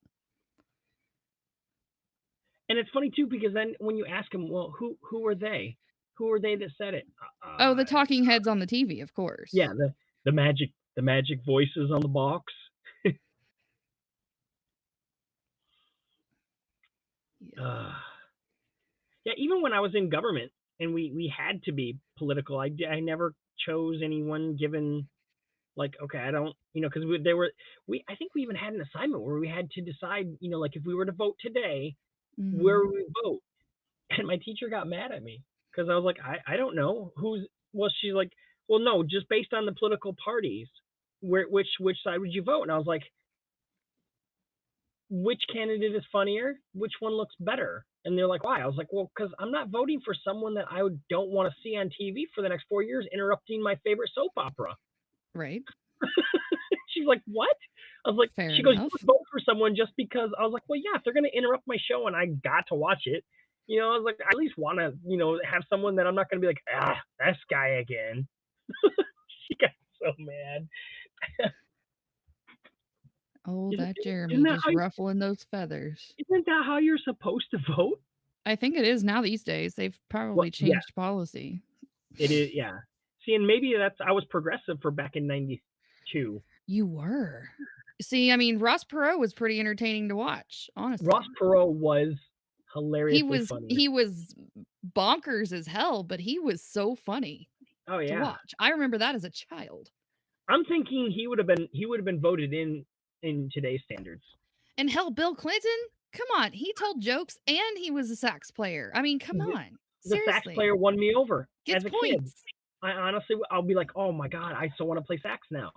And it's funny too, because then when you ask them, well, who are they? Who are they that said it? The talking heads on the TV, of course. Yeah, the magic voices on the box. Yeah, even when I was in government and we had to be political, I never chose anyone given, like, okay, I don't, because I think we even had an assignment where we had to decide, like if we were to vote today, where would we vote? And my teacher got mad at me because I was like, I don't know she's like, well, no, just based on the political parties, which side would you vote? And I was like, which candidate is funnier? Which one looks better? And they're like, why? I was like, well, because I'm not voting for someone that I don't want to see on TV for the next 4 years interrupting my favorite soap opera. Right. She's like, what? I was like, Fair she goes, you enough. would vote for someone just because. I was like, well, yeah, if they're going to interrupt my show and I got to watch it, I was like, I at least want to, have someone that I'm not going to be like, this guy again. She got so mad. Oh, Isn't, that isn't Jeremy that just how, ruffling those feathers. isn't that how you're supposed to vote? I think it is now these days. They've Well, probably yeah, changed policy. it is. Yeah. See, and maybe I was progressive for back in '92. You were. See, I mean, Ross Perot was pretty entertaining to watch, honestly. Ross Perot was He hilariously was funny. he was bonkers as hell, but he was so funny Oh to yeah. watch. I remember that as a child. I'm thinking he would have been voted in today's standards. And hell, Bill Clinton, come on, he told jokes and he was a sax player. I mean, come on. The sax Seriously. player won me over Gets as a kid. points. I honestly, I'll be like, oh my god, I still want to play sax now.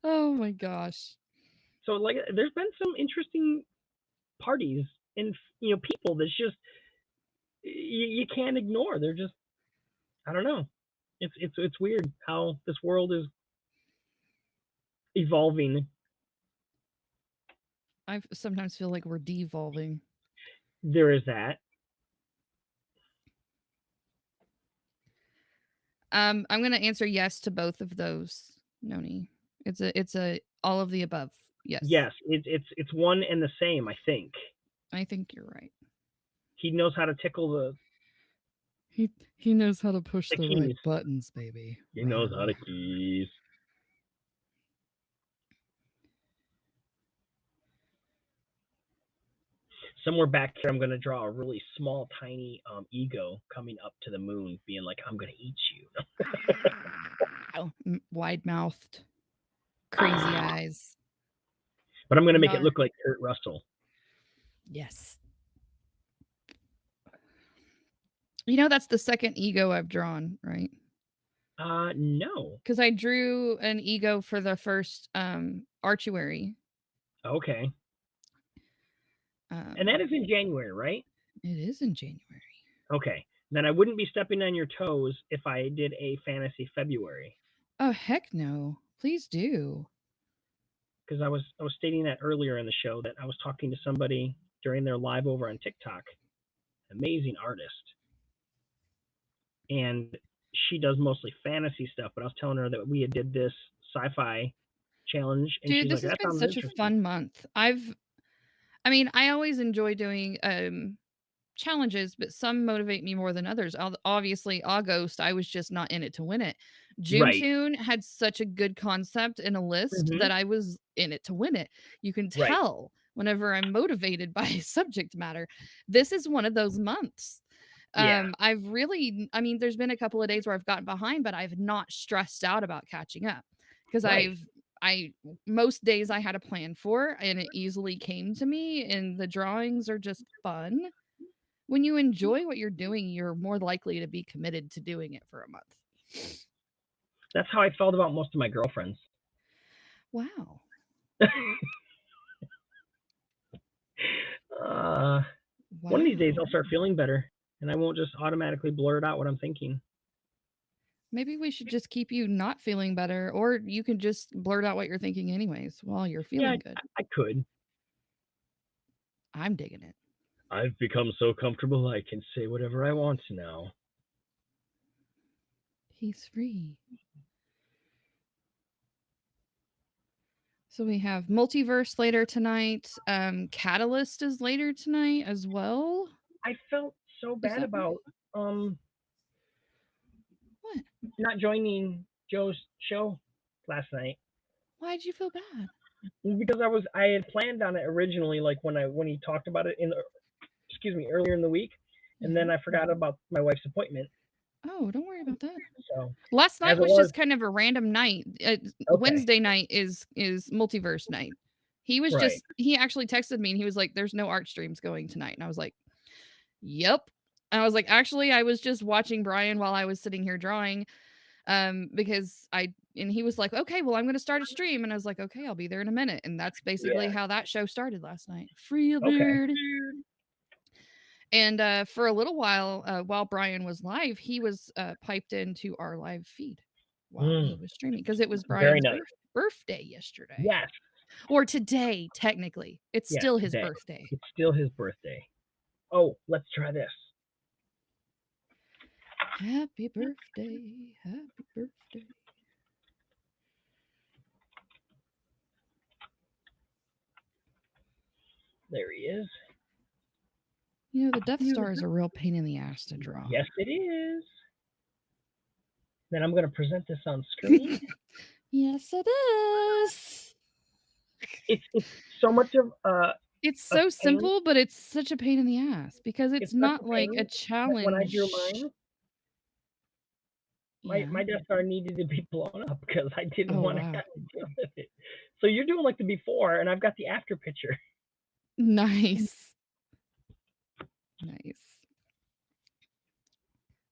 Oh my gosh. So like, there's been some interesting parties and people that's just you can't ignore. They're just, I don't know. It's weird how this world is evolving. I sometimes feel like we're devolving. There is that. I'm gonna answer yes to both of those, Noni. It's a all of the above. Yes. Yes, it's one and the same, I think. I think you're right. He knows how to tickle the. He knows how to push The the right keys. buttons, baby. He knows how to keys. Somewhere back here, I'm gonna draw a really small, tiny ego coming up to the moon, being like, "I'm gonna eat you." Wide mouthed, crazy eyes. But I'm gonna make it look like Kurt Russell. Yes. You know, that's the second ego I've drawn, right? No. Because I drew an ego for the first archery. Okay. And that is in January, right? It is in January. Okay. Then I wouldn't be stepping on your toes if I did a fantasy February. Oh heck no! Please do. Because I was stating that earlier in the show that I was talking to somebody during their live over on TikTok, amazing artist, and she does mostly fantasy stuff. But I was telling her that we had did this sci-fi challenge, and dude, she's this like, has been such a fun month. I mean, I always enjoy doing challenges, but some motivate me more than others. Obviously, August, I was just not in it to win it. June had such a good concept in a list that I was in it to win it. You can tell whenever I'm motivated by subject matter. This is one of those months. I've really, I mean, there's been a couple of days where I've gotten behind, but I've not stressed out about catching up because most days I had a plan for and it easily came to me, and the drawings are just fun. When you enjoy what you're doing, you're more likely to be committed to doing it for a month. That's how I felt about most of my girlfriends. Wow. One of these days I'll start feeling better and I won't just automatically blurt out what I'm thinking. Maybe we should just keep you not feeling better, or you can just blurt out what you're thinking anyways while you're feeling good. I could. I'm digging it. I've become so comfortable I can say whatever I want now. He's free. So we have Multiverse later tonight. Catalyst is later tonight as well. I felt so bad about what? Not joining Joe's show last night. Why'd you feel bad? Because I had planned on it originally, like when he talked about it earlier in the week, and then I forgot about my wife's appointment. Oh, don't worry about that. So last night was just kind of a random night. Wednesday night is Multiverse night. He was he actually texted me and he was like, "There's no art streams going tonight," and I was like, "Yep." And I was like, "Actually, I was just watching Brian while I was sitting here drawing." Because and he was like, "Okay, well, I'm going to start a stream." And I was like, "Okay, I'll be there in a minute." And that's basically how that show started last night. Free Beard. And for a little while Brian was live, he was piped into our live feed while he was streaming because it was Very Brian's nice. birthday yesterday. Yes. Or today, technically. It's Yes, still his today. birthday. It's still his birthday. Oh, let's try this. Happy birthday. Happy birthday. There he is. You know, the Death Star is a real pain in the ass to draw. Yes, it is. Then I'm going to present this on screen. Yes, it is. It's so much of It's so simple, but it's such a pain in the ass because it's not like a challenge. When I drew mine, Yeah. my Death Star needed to be blown up because I didn't Oh, want to wow. have to deal with it. So you're doing like the before, and I've got the after picture. Nice. Nice.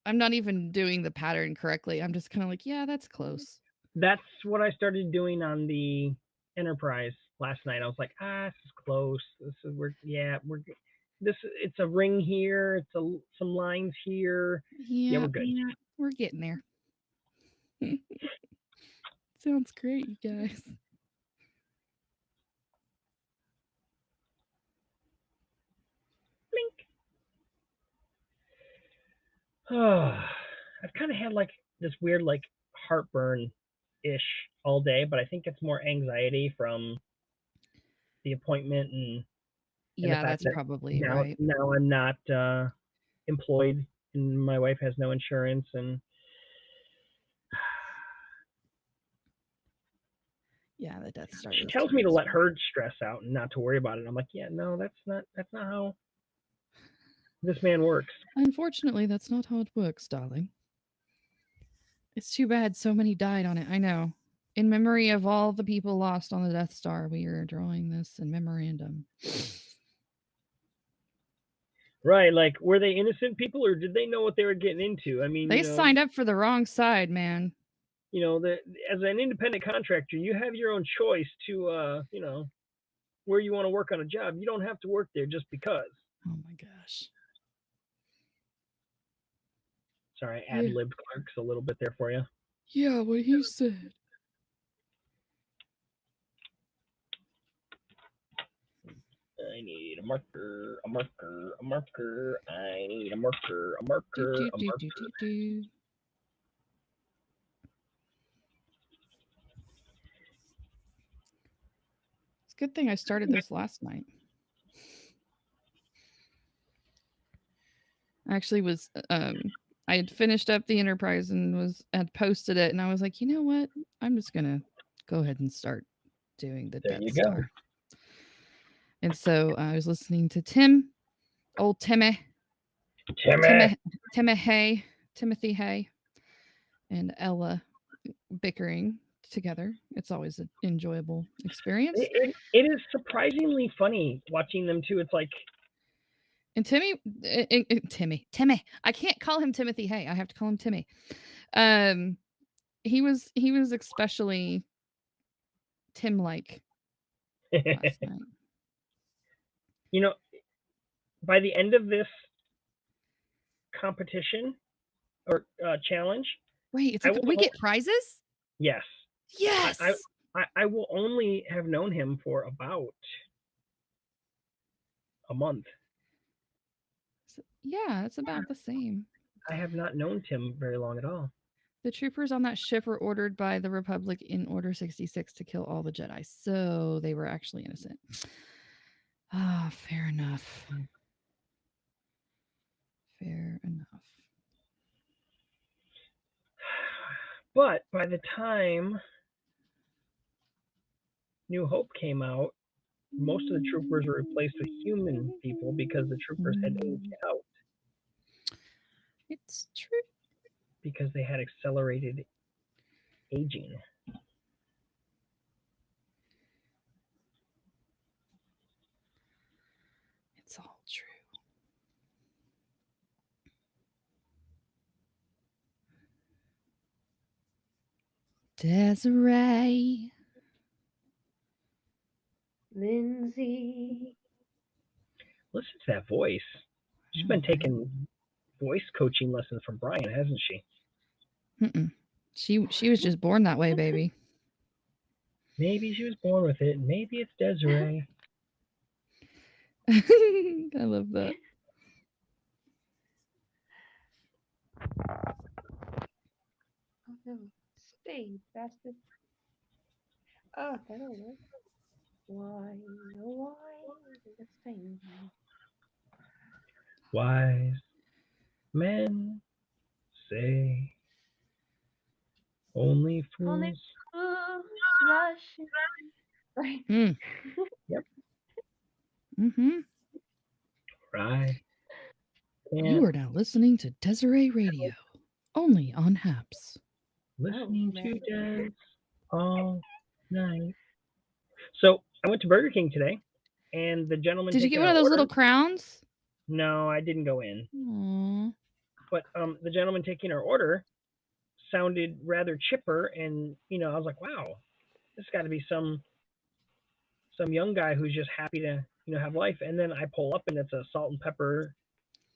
I'm not even doing the pattern correctly. I'm just kind of like, yeah, that's close. That's what I started doing on the Enterprise last night. I was like, this is close. It's a ring here. It's some lines here. Yeah, we're good. We're getting there. Sounds great, you guys. I've kind of had like this weird like heartburn-ish all day, but I think it's more anxiety from the appointment and Yeah, the fact that's probably right. Now I'm not employed and my wife has no insurance and yeah, the Death Star. She tells me to let her stress out and not to worry about it. I'm like, yeah, no, that's not how this man works. Unfortunately, that's not how it works, darling. It's too bad so many died on it. I know. In memory of all the people lost on the Death Star, we are drawing this in memorandum. Right, like were they innocent people or did they know what they were getting into? I mean, they signed up for the wrong side, man. You know, as an independent contractor, you have your own choice to, where you want to work on a job. You don't have to work there just because. Oh my gosh. Sorry, I ad-libbed Clark's a little bit there for you. Yeah, what he said. I need a marker. I need a marker. It's a good thing I started this last night. I actually was, I had finished up the Enterprise and had posted it, and I was like, you know what? I'm just going to go ahead and start doing the Death Star. And so I was listening to Timothy Hay, and Ella bickering together. It's always an enjoyable experience. It is surprisingly funny watching them too. It's like, and Timmy. I can't call him Timothy Hay. I have to call him Timmy. He was especially Tim-like last night. You know, by the end of this competition or challenge, wait, we get prizes? Yes. Yes. I will only have known him for about a month. Yeah, it's about the same. I have not known Tim very long at all. The troopers on that ship were ordered by the Republic in Order 66 to kill all the Jedi, so they were actually innocent. Ah, fair enough. Fair enough. But by the time New Hope came out, most of the troopers were replaced with human people because the troopers had aged out. It's true. Because they had accelerated aging. It's all true. Desiree. Lindsay. Listen to that voice. She's been taking voice coaching lessons from Brian, hasn't she? Mm-mm. She was just born that way, baby. Maybe she was born with it. Maybe it's Desiree. I love that. Oh no. Stay, bastard. Oh, that'll work. Why, oh why did it sting? Wise men say only Only fools. fools rush. Right. Mm. Yep. Mm-hmm. Right. You are now listening to Desiree Radio, only on Haps. Listening Oh, to man. Des all night. So I went to Burger King today, and the gentleman. Did you get taking one of our those order- little crowns? No, I didn't go in. Aww. But the gentleman taking our order sounded rather chipper, and I was like, wow, this got to be some young guy who's just happy to have life. And then I pull up, and it's a salt and pepper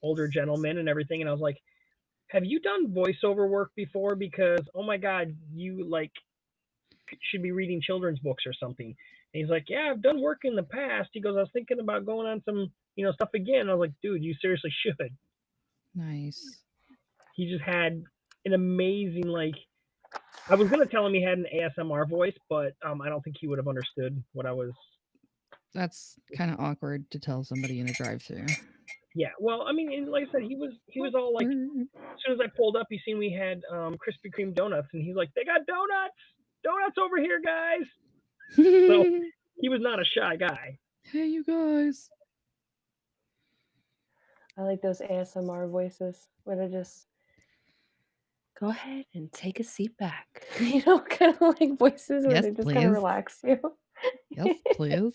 older gentleman and everything, and I was like, have you done voiceover work before? Because oh my god, you should be reading children's books or something. And he's like, yeah, I've done work in the past. He goes, I was thinking about going on some stuff again. I was like, dude, you seriously should. Nice. He just had an amazing, I was going to tell him he had an ASMR voice, but I don't think he would have understood what I was. That's kind of awkward to tell somebody in a drive-thru. Yeah, well, I mean, and like I said, he was all like, as soon as I pulled up, he seen we had Krispy Kreme donuts, and he's like, they got donuts over here, guys. So he was not a shy guy. Hey, you guys. I like those ASMR voices where they just go ahead and take a seat back. Kind of like voices where Yes, they just kind of please. relax you. Yes, please.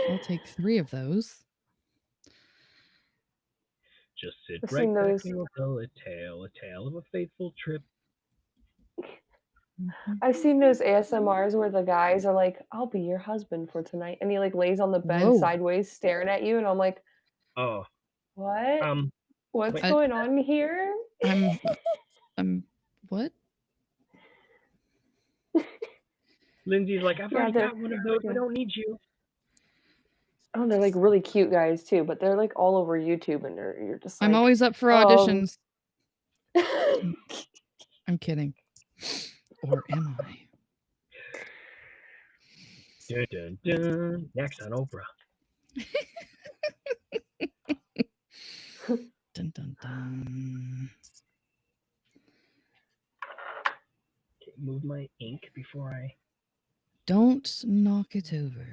I'll take 3 of those. Just sit I've right seen back those- and we'll tell a tale of a faithful trip. Mhm. I've seen those ASMRs where the guys are like, I'll be your husband for tonight. And he lays on the bed Whoa. sideways staring at you. And I'm like, Oh, what? What's wait. going on here? I'm what? Lindsay's like, I've Yeah, already they're- got one of those. yeah. I don't need you. Oh, they're really cute guys too, but they're all over YouTube and you're just like, I'm always up for auditions. I'm kidding. Or am I? Dun, dun, dun. Next on Oprah. Dun dun dun. Okay, move my ink before I. Don't knock it over.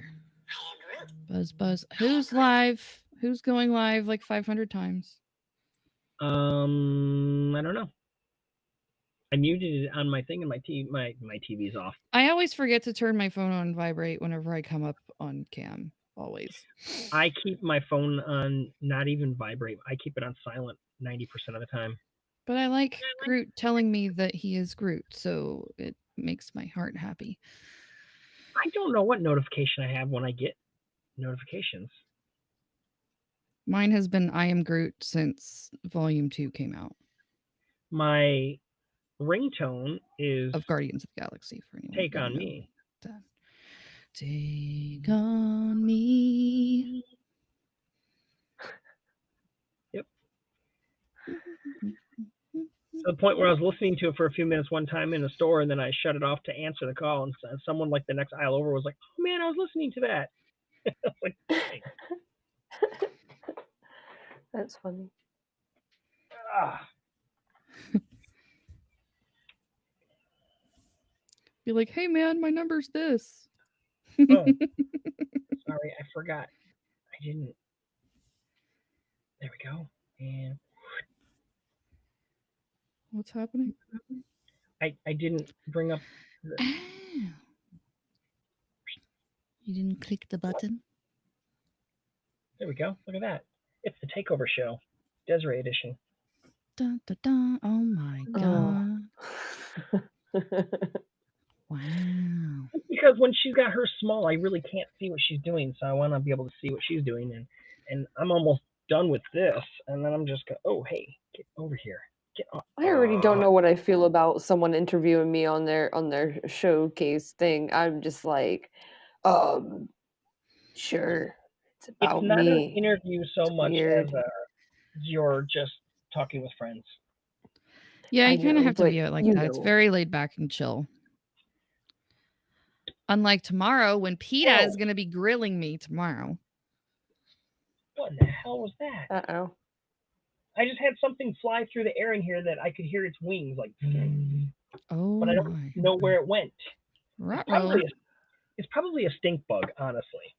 Buzz buzz. Who's live? Who's going live like 500 times? I don't know. I muted it on my thing, and my TV's off. I always forget to turn my phone on vibrate whenever I come up on cam. Always. I keep my phone on not even vibrate. I keep it on silent 90% of the time. But I like Groot telling me that he is Groot, so it makes my heart happy. I don't know what notification I have when I get notifications. Mine has been I am Groot since Volume 2 came out My ringtone is of Guardians of the Galaxy for anyone. Take who on doesn't know Me. that. Take on me. Yep. To the point where I was listening to it for a few minutes one time in a store, and then I shut it off to answer the call, and someone like the next aisle over was like, oh man, I was listening to that. I was like, thanks. That's funny. Ah. Be like, hey man, my number's this. Oh, sorry, I forgot. I didn't. There we go. And What's happening? I didn't bring up. Ow. You didn't click the button? There we go. Look at that. It's the Takeover Show, Desiree edition. Dun, dun, dun. Oh my god. Wow. Because when she's got her small, I really can't see what she's doing, so I want to be able to see what she's doing, and I'm almost done with this, and then I'm just going, oh hey, get over here. Get off. I already don't know what I feel about someone interviewing me on their showcase thing. I'm just like, sure, it's It's about not an me. interview so much Weird. as you're just talking with friends. Yeah, I you kind of know, have to but view it like you that. It's know. very laid back and chill. Unlike tomorrow when PETA Whoa. is going to be grilling me tomorrow. What in the hell was that? Uh-oh. I just had something fly through the air in here that I could hear its wings like, Oh but I don't my. know where it went. Ruh-roh. It's probably a stink bug, honestly.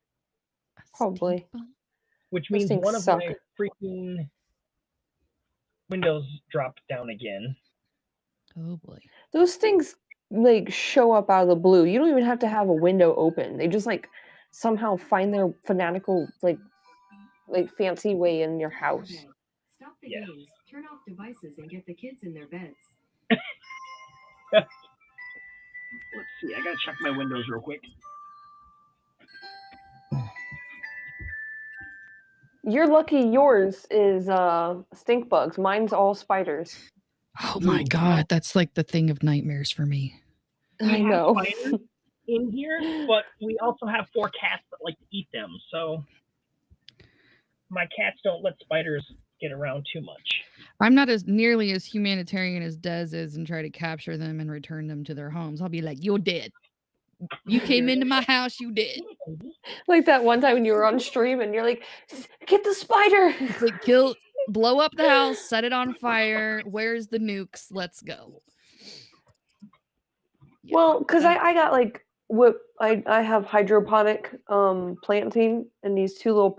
A Probably. stink bug? Which Those means things one of suck. my freaking windows dropped down again. Oh boy. Those things like show up out of the blue. You don't even have to have a window open. They just like somehow find their fanatical like fancy way in your house. Stop the Yeah. games, turn off devices, and get the kids in their beds. Let's see. I gotta check my windows real quick. You're lucky yours is stink bugs. Mine's all spiders. Oh my god, that's like the thing of nightmares for me. We I have know. spiders in here, but we also have 4 cats that like to eat them. So my cats don't let spiders get around too much. I'm not as nearly as humanitarian as Des is and try to capture them and return them to their homes. I'll be like, you're dead. You came into my house, you dead. Like that one time when you were on stream and you're like, get the spider. It's like blow up the house, set it on fire. Where's the nukes? Let's go. Yeah, Well, because I got like what I have hydroponic planting and these 2 little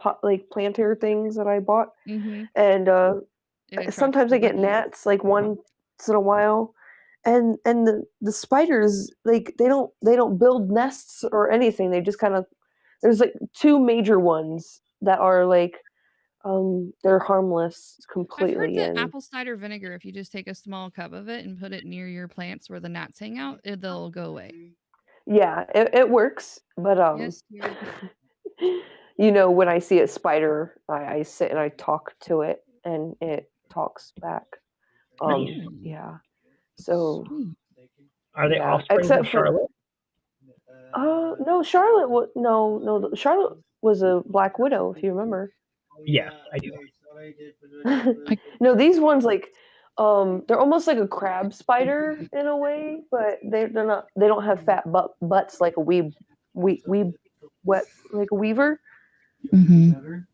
planter things that I bought, Mhm. and It attracts sometimes I the get bees. gnats like once in a while, and the spiders like they don't build nests or anything. They just kind of there's like 2 major ones that are like they're harmless I've heard completely, that and apple cider vinegar, if you just take a small cup of it and put it near your plants where the gnats hang out, they'll go away. yeah, it works. But Yes, dear. you know, when I see a spider, I sit and I talk to it, and it talks back. Nice. Yeah. So Sweet. Are they yeah, offspring except of for Charlotte? no, Charlotte was no, Charlotte was a Black Widow, if you remember. Yes, I do. No, these ones like they're almost like a crab spider in a way, but they're not. They don't have fat butts like a wet like a weaver. Mhm.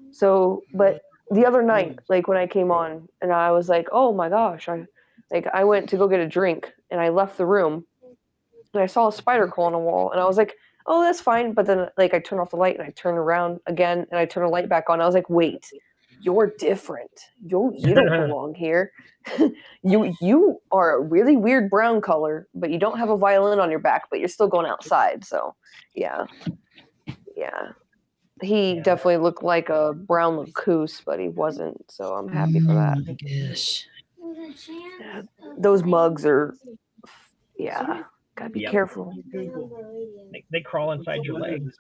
So, but the other night, like when I came on, and I was like, oh my gosh, I went to go get a drink, and I left the room, and I saw a spider crawl on a wall, and I was like, oh, that's fine. But then, like, I turned off the light, and I turned around again, and I turned the light back on. I was like, wait, you're different. You don't belong here. You are a really weird brown color, but you don't have a violin on your back, but you're still going outside. So, yeah. He definitely looked like a brown Lacoste, but he wasn't. So I'm happy for that. Oh my gosh. Yeah, those mugs are, gotta be Yep. careful. They crawl inside your legs.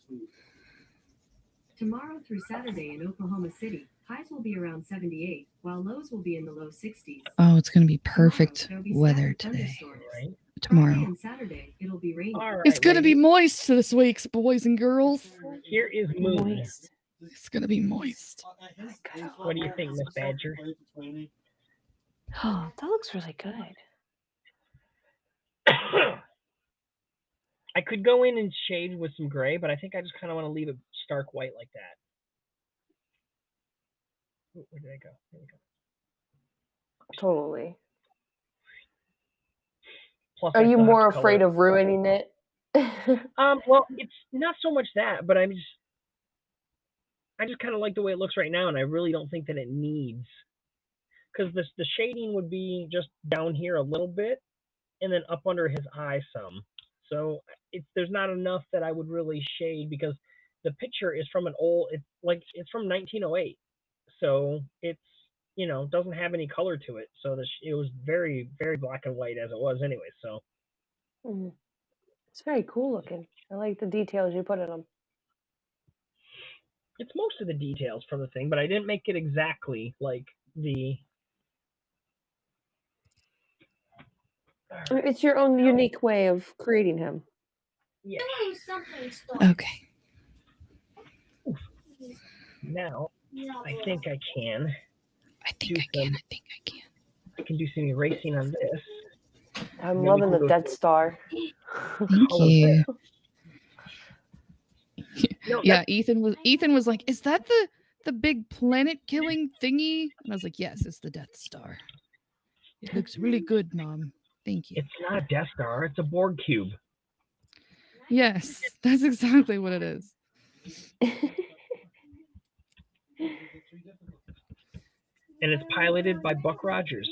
Tomorrow through Saturday in Oklahoma City, highs will be around 78, while lows will be in the low 60s. Oh, it's going to be perfect Tomorrow, there'll be weather scattered today. thunderstorms. Right? Friday Tomorrow. and Saturday, it'll be rainy. All right, It's going to be ladies. moist this week, boys and girls. Here is Moon. Moist. It's going to be moist. What do you think, Miss Badger? Oh, that looks really good. I could go in and shade with some gray, but I think I just kind of want to leave it stark white like that. Where did I go? There we go. Totally. Plus, Are I you still have more to afraid color. of ruining it? Well, it's not so much that, but I just kind of like the way it looks right now, and I really don't think that it needs, because the shading would be just down here a little bit, and then up under his eye some. So there's not enough that I would really shade, because the picture is from it's from 1908, so it's doesn't have any color to it. So it was very, very black and white as it was anyway. So it's very cool looking. I like the details you put in them. it's most of the details from the thing, but I didn't make it exactly like the It's your own unique way of creating him. Yeah. Okay. Now, I think I can. I think I can. I can do some erasing on this. I'm Then we loving can the go Death through Star. Thank color you. No, Yeah, Ethan was like, "Is that the big planet killing thingy?" And I was like, "Yes, it's the Death Star. It looks really good, Mom. Thank you." it's not a Death Star. It's a Borg cube. Yes, that's exactly what it is. And it's piloted by Buck Rogers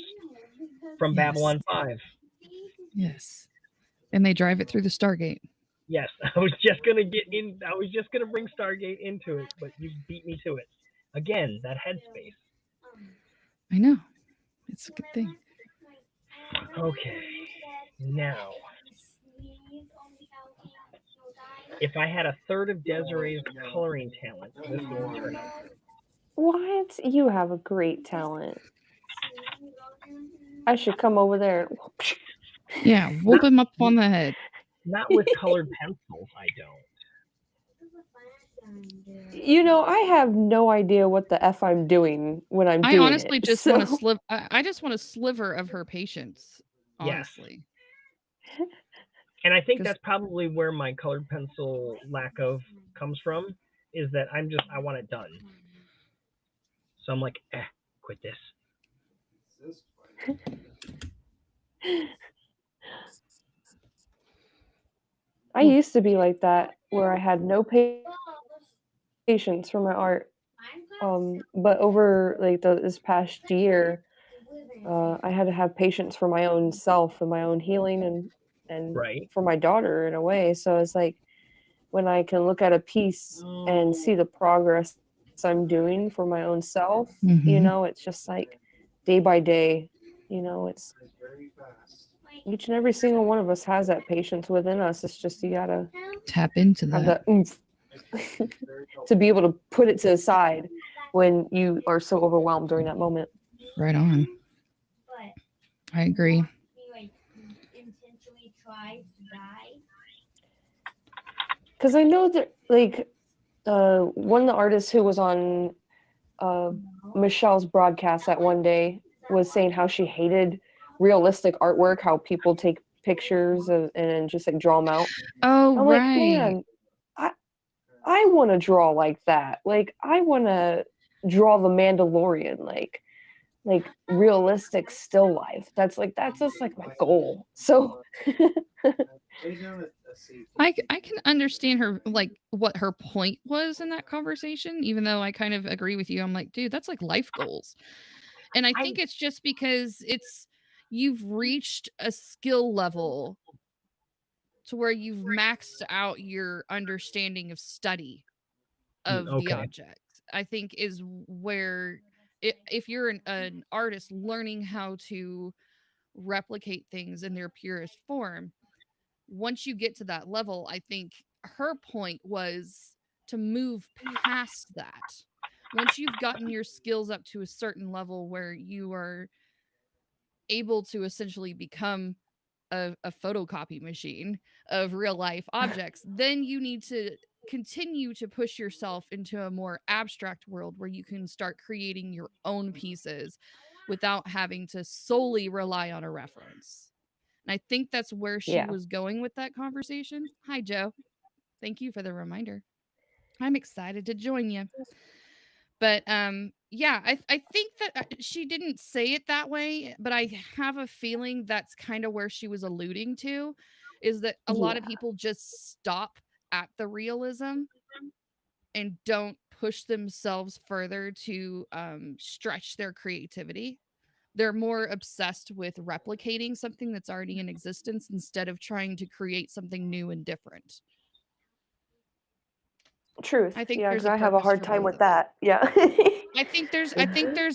from Yes. Babylon 5. Yes. And they drive it through the Stargate. Yes, I was just gonna bring Stargate into it, but you beat me to it. Again, that headspace. I know. It's a good thing. Okay. Now, if I had a third of Desiree's coloring talent, this would turn out good. What? You have a great talent. I should come over there. Yeah, whoop him up on the head. Not with colored pencils, I don't. You know, I have no idea what the F I'm doing when I'm I doing honestly it. just so... want to I just want a sliver of her patience. Honestly. Yes. And I think 'Cause- that's probably where my colored pencil lack of comes from, is that I want it done. So I'm like, quit this. I used to be like that, where I had no patience for my art. But over like this past year, I had to have patience for my own self and my own healing and Right. for my daughter in a way. So it's like when I can look at a piece and see the progress I'm doing for my own self, you know, it's just like day by day, you know, it's each and every single one of us has that patience within us. It's just you gotta tap into have that. that oomph to be able to put it to the side when you are so overwhelmed during that moment. Right on. I agree. Because I know that, like, one of the artists who was on Michelle's broadcast that one day was saying how she hated realistic artwork, how people take pictures and just like draw them out. Oh, I'm right. like, man, I want to draw like that. Like, I want to draw the Mandalorian, like realistic still life. That's just like my goal. So I can understand her, like, what her point was in that conversation, even though I kind of agree with you. I'm like, dude, that's like life goals. And I think it's just because you've reached a skill level to where you've maxed out your understanding of study of the object. I think is where if you're an artist learning how to replicate things in their purest form, once you get to that level, I think her point was to move past that. Once you've gotten your skills up to a certain level where you are able to essentially become a photocopy machine of real life objects, then you need to continue to push yourself into a more abstract world where you can start creating your own pieces without having to solely rely on a reference. And I think that's where she was going with that conversation. Hi, Joe. Thank you for the reminder. I'm excited to join you. But yeah, I think that she didn't say it that way, but I have a feeling that's kind of where she was alluding to, is that a lot of people just stop at the realism and don't push themselves further to stretch their creativity. They're more obsessed with replicating something that's already in existence instead of trying to create something new and different. Truth. I think Yeah, there's because I have a hard time with that. Yeah. I think there's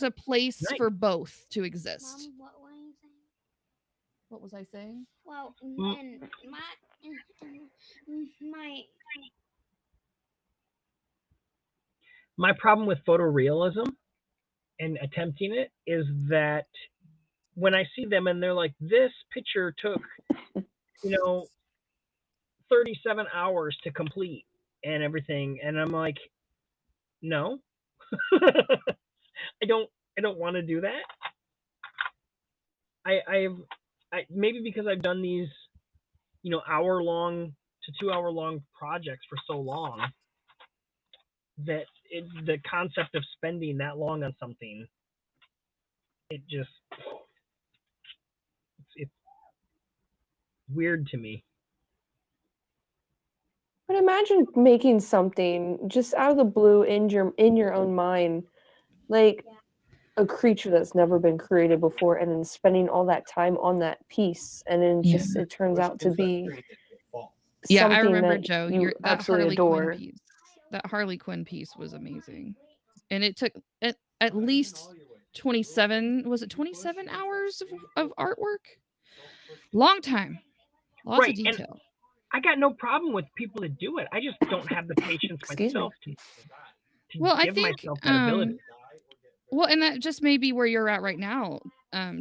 a place for both to exist. Mom, what were you saying? What was I saying? Well, and my problem with photorealism and attempting it is that when I see them and they're like, this picture took, 37 hours to complete and everything, and I'm like, no, I don't want to do that. I maybe because I've done these, hour-long to 2-hour-long projects for so long that the concept of spending that long on something, it's weird to me. But imagine making something just out of the blue in your own mind, like a creature that's never been created before, and then spending all that time on that piece, and then Yeah. just it turns out to be Yeah, I something remember, that Joe, you that absolutely Harley Quinn adore. piece. That Harley Quinn piece was amazing. And it took at least 27 hours of artwork? Long time. Lots Right, of and detail. I got no problem with people that do it. I just don't have the patience Excuse me. myself to Well, I give think myself that ability. well, and that just may be where you're at right now,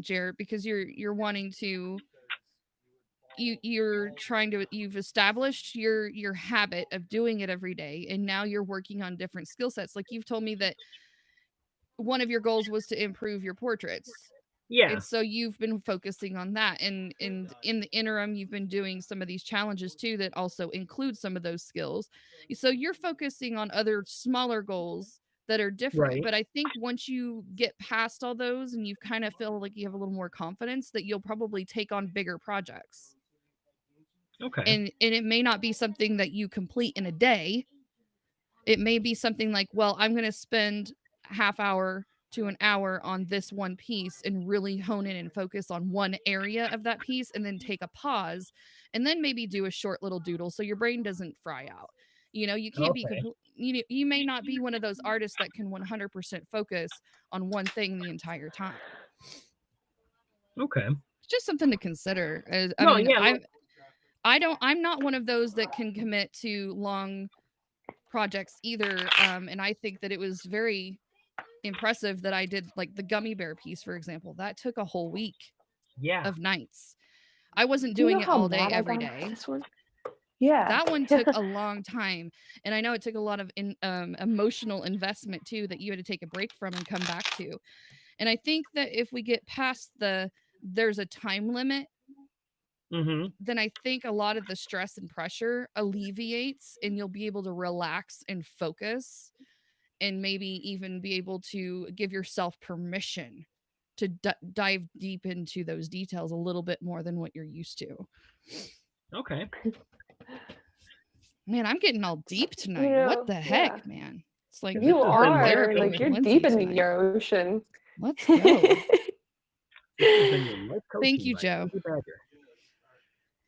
Jared, because you're wanting to you've established your habit of doing it every day, and now you're working on different skill sets. Like you've told me that one of your goals was to improve your portraits. Yeah, And so you've been focusing on that, and in the interim you've been doing some of these challenges too that also include some of those skills. So you're focusing on other smaller goals that are different. right. But I think once you get past all those and you kind of feel like you have a little more confidence, that you'll probably take on bigger projects. Okay. And it may not be something that you complete in a day. It may be something like, well, I'm going to spend half hour to an hour on this one piece and really hone in and focus on one area of that piece, and then take a pause and then maybe do a short little doodle so your brain doesn't fry out. You can't be Okay. you may not be one of those artists that can 100% focus on one thing the entire time. Okay. It's just something to consider. No, yeah. I'm not one of those that can commit to long projects either. And I think that it was very impressive that I did, like, the gummy bear piece, for example. That took a whole week Yeah. of nights. I wasn't Do you doing know it how all day mad I every got about day. this one? Yeah. That one took a long time, and I know it took a lot of emotional investment too that you had to take a break from and come back to. And I think that if we get past there's a time limit, Mm-hmm. then I think a lot of the stress and pressure alleviates, and you'll be able to relax and focus, and maybe even be able to give yourself permission to dive deep into those details a little bit more than what you're used to. Okay. Man, I'm getting all deep tonight. You what know, the heck, yeah. man? It's like You has been are therapy like with you're Lindsay deep in tonight. the ocean. Let's go. This has been your life Thank coaching you, by Joe. Lindsay Badger.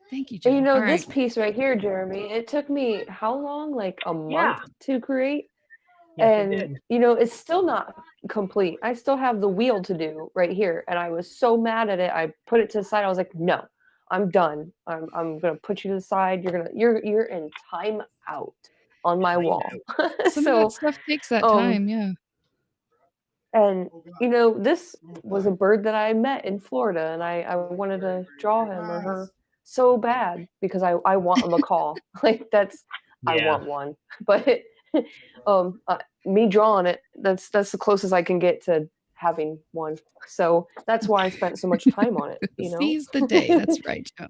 Thank you, Joe. And All this right. piece right here, Jeremy, it took me how long? Like a month Yeah. to create. Yes, And it did. it's still not complete. I still have the wheel to do right here, and I was so mad at it. I put it to the side. I was like, "No, I'm done. I'm gonna put you to the side. You're in time out on my wall." Some of that stuff takes that time, yeah. And this was a bird that I met in Florida, and I wanted to draw him or her so bad because I want a macaw. Like I Yeah. want one, but me drawing it, that's the closest I can get to having one. So that's why I spent so much time on it. Seize the day. That's right, Joe.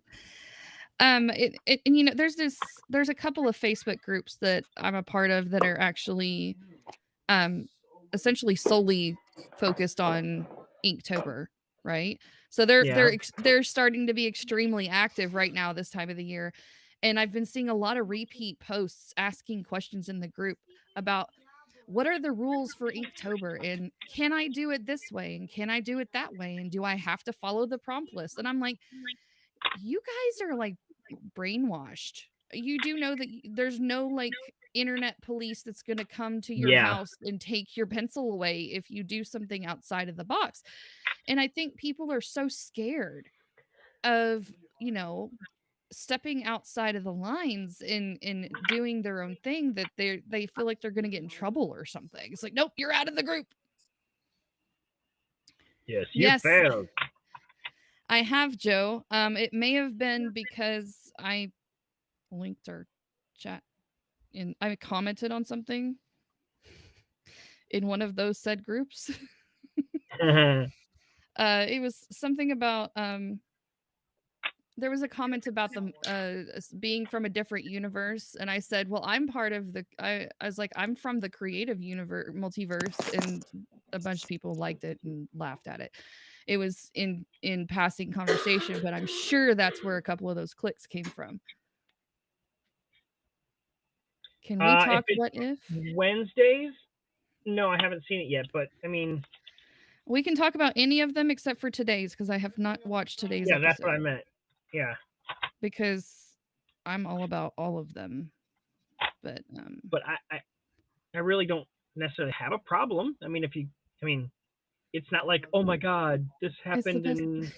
And there's a couple of Facebook groups that I'm a part of that are actually essentially solely focused on Inktober, right? So they're starting to be extremely active right now this time of the year. And I've been seeing a lot of repeat posts asking questions in the group about what are the rules for Inktober, and can I do it this way, and can I do it that way, and do I have to follow the prompt list? And I'm like, you guys are like brainwashed. You do know that there's no like internet police that's going to come to your house and take your pencil away if you do something outside of the box. And I think people are so scared of, stepping outside of the lines in doing their own thing that they feel like they're going to get in trouble or something. It's like, nope, you're out of the group. Yes, you failed. I have, Joe. It may have been because I linked our chat I commented on something in one of those said groups. It was something about there was a comment about them being from a different universe, and I said, well, I'm part of the I was like, I'm from the creative universe multiverse, and a bunch of people liked it and laughed at it. It was in passing conversation, but I'm sure that's where a couple of those clicks came from. Can we talk What If? Wednesdays? No, I haven't seen it yet, but I mean, we can talk about any of them except for today's, because I have not watched today's episode. That's what I meant. Yeah. Because I'm all about all of them. But I really don't necessarily have a problem. I mean, it's not like, oh my God, this happened in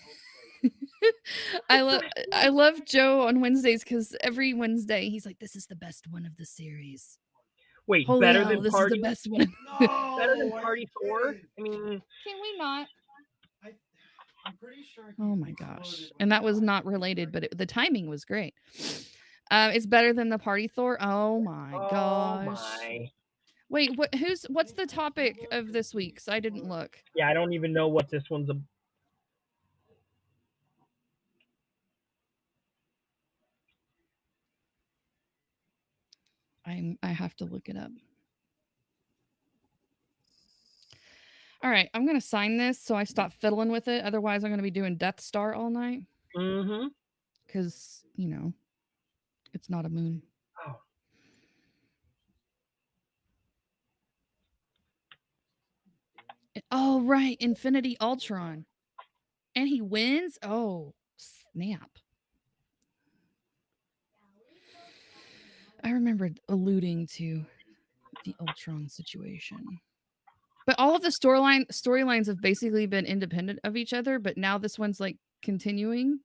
I love Joe on Wednesdays, because every Wednesday he's like, this is the best one of the series. Wait, Holy better hell, than this Party? Is the best one. No, better than Party Thor? I mean, can we not? I'm pretty sure. Oh my gosh. And that was not related, but the timing was great. It's better than the Party Thor. Oh my gosh. My. Wait, what's the topic of this week? So I didn't look. Yeah, I don't even know what this one's about. I have to look it up. All right, I'm gonna sign this so I stop fiddling with it. Otherwise, I'm gonna be doing Death Star all night. Mm-hmm. Because it's not a moon. Oh. Oh right, Infinity Ultron, and he wins. Oh snap! I remembered alluding to the Ultron situation. But all of the storylines have basically been independent of each other, but now this one's like continuing,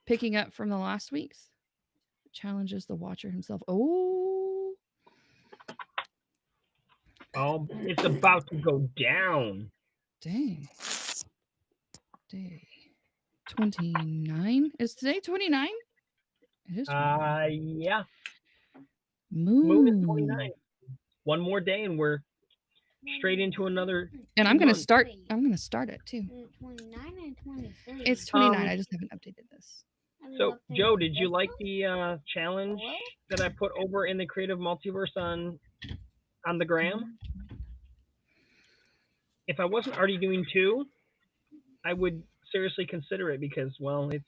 picking up from the last week's. Challenges the Watcher himself. Oh, It's about to go down. Dang. Day 29? Is today 29? It is 29. Yeah. Moon is 29. One more day and we're straight into another. And I'm gonna start it too. 29 and 23. It's 29. I just haven't updated this. So Joe, did you like the challenge that I put over in the Creative Multiverse on the gram? If I wasn't already doing 2, I would seriously consider it because, well, it's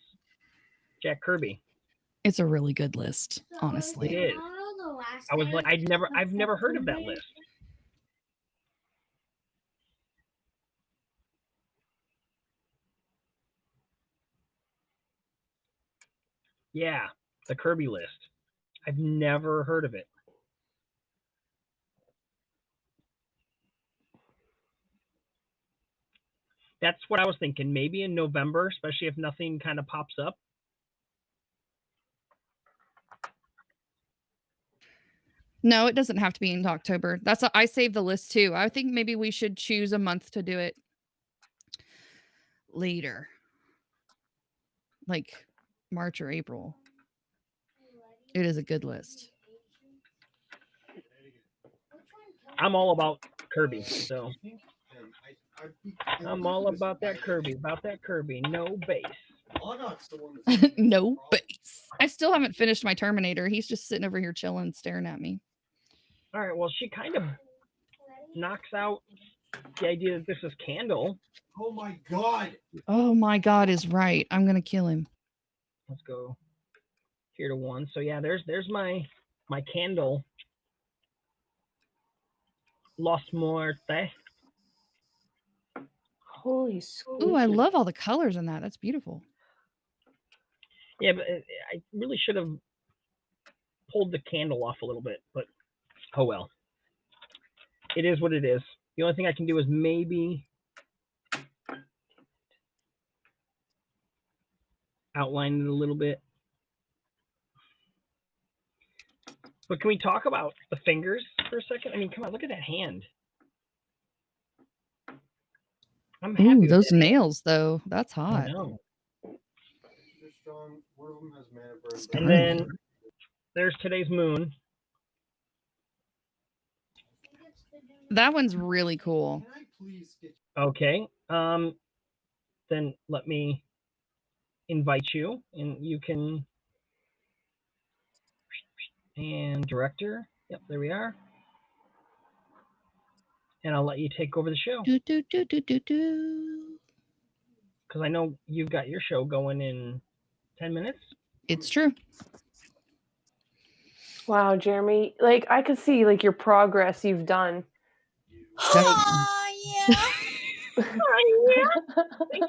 Jack Kirby. It's a really good list, honestly. It is. I was like, I've never heard of that list. Yeah, the Kirby list. I've never heard of it. That's what I was thinking. Maybe in November, especially if nothing kind of pops up. No, it doesn't have to be in October. I saved the list too. I think maybe we should choose a month to do it later. Like March or April. It is a good list. I'm all about Kirby, so I'm all about that Kirby. No base. No base. I still haven't finished my Terminator. He's just sitting over here chilling, staring at me. All right, well, she kind of knocks out the idea that this is Candle. Oh my God. Oh my God is right. I'm gonna kill him. Let's go here to 1. So yeah, there's my Candle. Los Muerte. Holy sweet. Ooh, I love all the colors in that. That's beautiful. Yeah, but I really should have pulled the candle off a little bit, but oh well. It is what it is. The only thing I can do is maybe outline it a little bit. But can we talk about the fingers for a second? I mean, come on, look at that hand. I'm happy Ooh, with those it. nails though. That's I hot. know. And Scarlet. then there's today's moon. That one's really cool. Okay. Then let me invite you, and you can. And director. Yep, there we are. And I'll let you take over the show Do, do, do, do, do, do. because I know you've got your show going in 10 minutes. It's true. Wow, Jeremy, like I could see like your progress you've done. Thank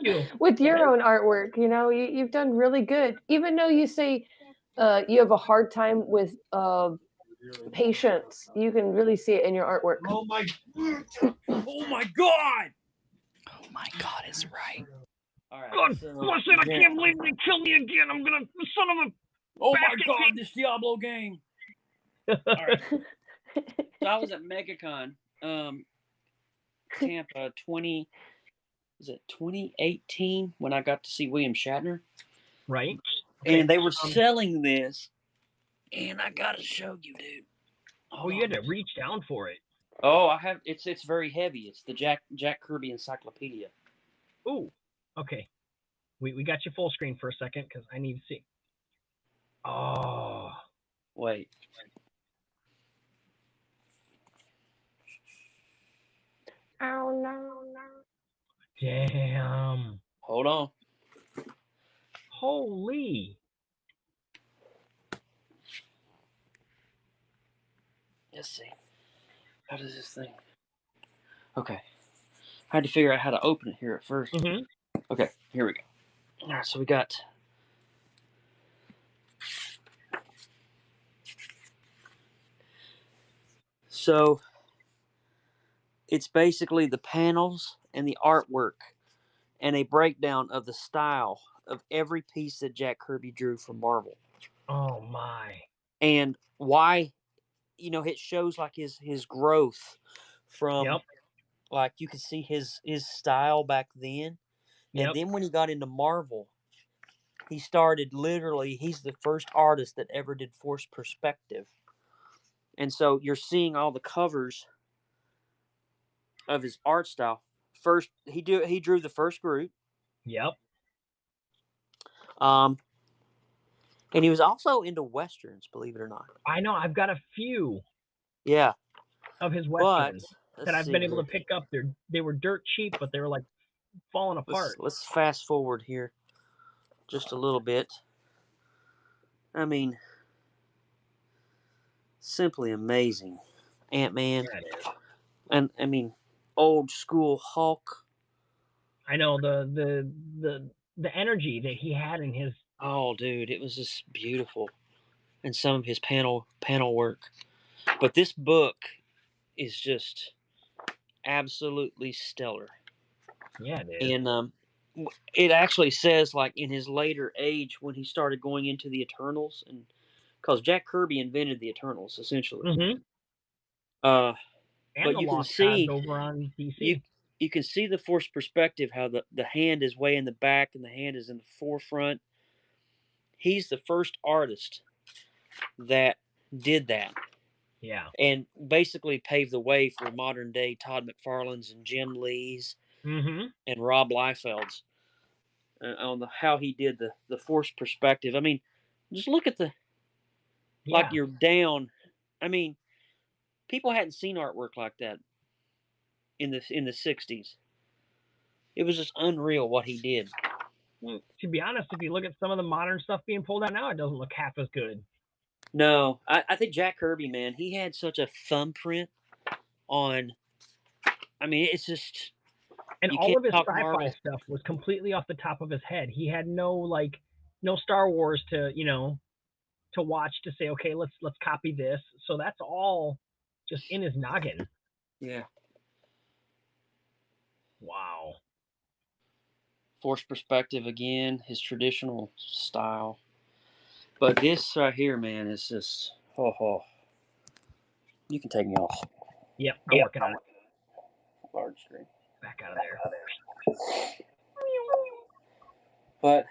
you. With your own artwork, you've done really good. Even though you say you have a hard time with patience, you can really see it in your artwork. Oh my god! Oh my God, is right. All right. God so, bless it! I can't believe they killed me again. I'm gonna, son of a. Oh my basket god, cake. this Diablo game. All right. So I was at MegaCon, Tampa 2018 when I got to see William Shatner. Right. And they were selling this, and I gotta show you, dude. Oh, you had to reach down for it. Oh, I have. It's very heavy. It's the Jack Kirby Encyclopedia. Ooh. Okay. We got you full screen for a second because I need to see. Oh. Wait. Oh no. Damn. Hold on. Holy. Let's see. How does this thing? Okay. I had to figure out how to open it here at first. Mm-hmm. Okay, here we go. All right, so we got. So it's basically the panels and the artwork and a breakdown of the style of every piece that Jack Kirby drew for Marvel. Oh my. And why, it shows like his growth from like you can see his style back then. And then when he got into Marvel, he started he's the first artist that ever did forced perspective. And so you're seeing all the covers of his art style. First, he drew the first group. Yep. And he was also into westerns, believe it or not. I know. I've got a few. Yeah. Of his westerns but, that I've been able to pick up. They were dirt cheap, but they were like falling apart. Let's fast forward here just a little bit. I mean, simply amazing. Ant-Man. Yeah, and I mean, old school Hulk. I know the energy that he had in his. Oh, dude, it was just beautiful, and some of his panel work. But this book is just absolutely stellar. Yeah, it is. And it actually says like in his later age when he started going into the Eternals, and because Jack Kirby invented the Eternals essentially. Mm-hmm. But the you can Lost see Gods over on DC. You can see the forced perspective, how the hand is way in the back and the hand is in the forefront. He's the first artist that did that. Yeah. And basically paved the way for modern day Todd McFarlane's and Jim Lee's and Rob Liefeld's on how he did the forced perspective. I mean, just look at like you're down. I mean, people hadn't seen artwork like that in the 60s. It was just unreal what he did. Well, to be honest, if you look at some of the modern stuff being pulled out now, it doesn't look half as good. No, I think Jack Kirby, man, he had such a thumbprint on. I mean, it's just. And all of his sci-fi stuff was completely off the top of his head. He had no Star Wars to to watch to say, okay, let's copy this. So that's all just in his noggin. Yeah. Wow. Forced perspective again, his traditional style. But this right here, man, is just You can take me off. Yep, I'm working on it. Large screen. Back out of there. But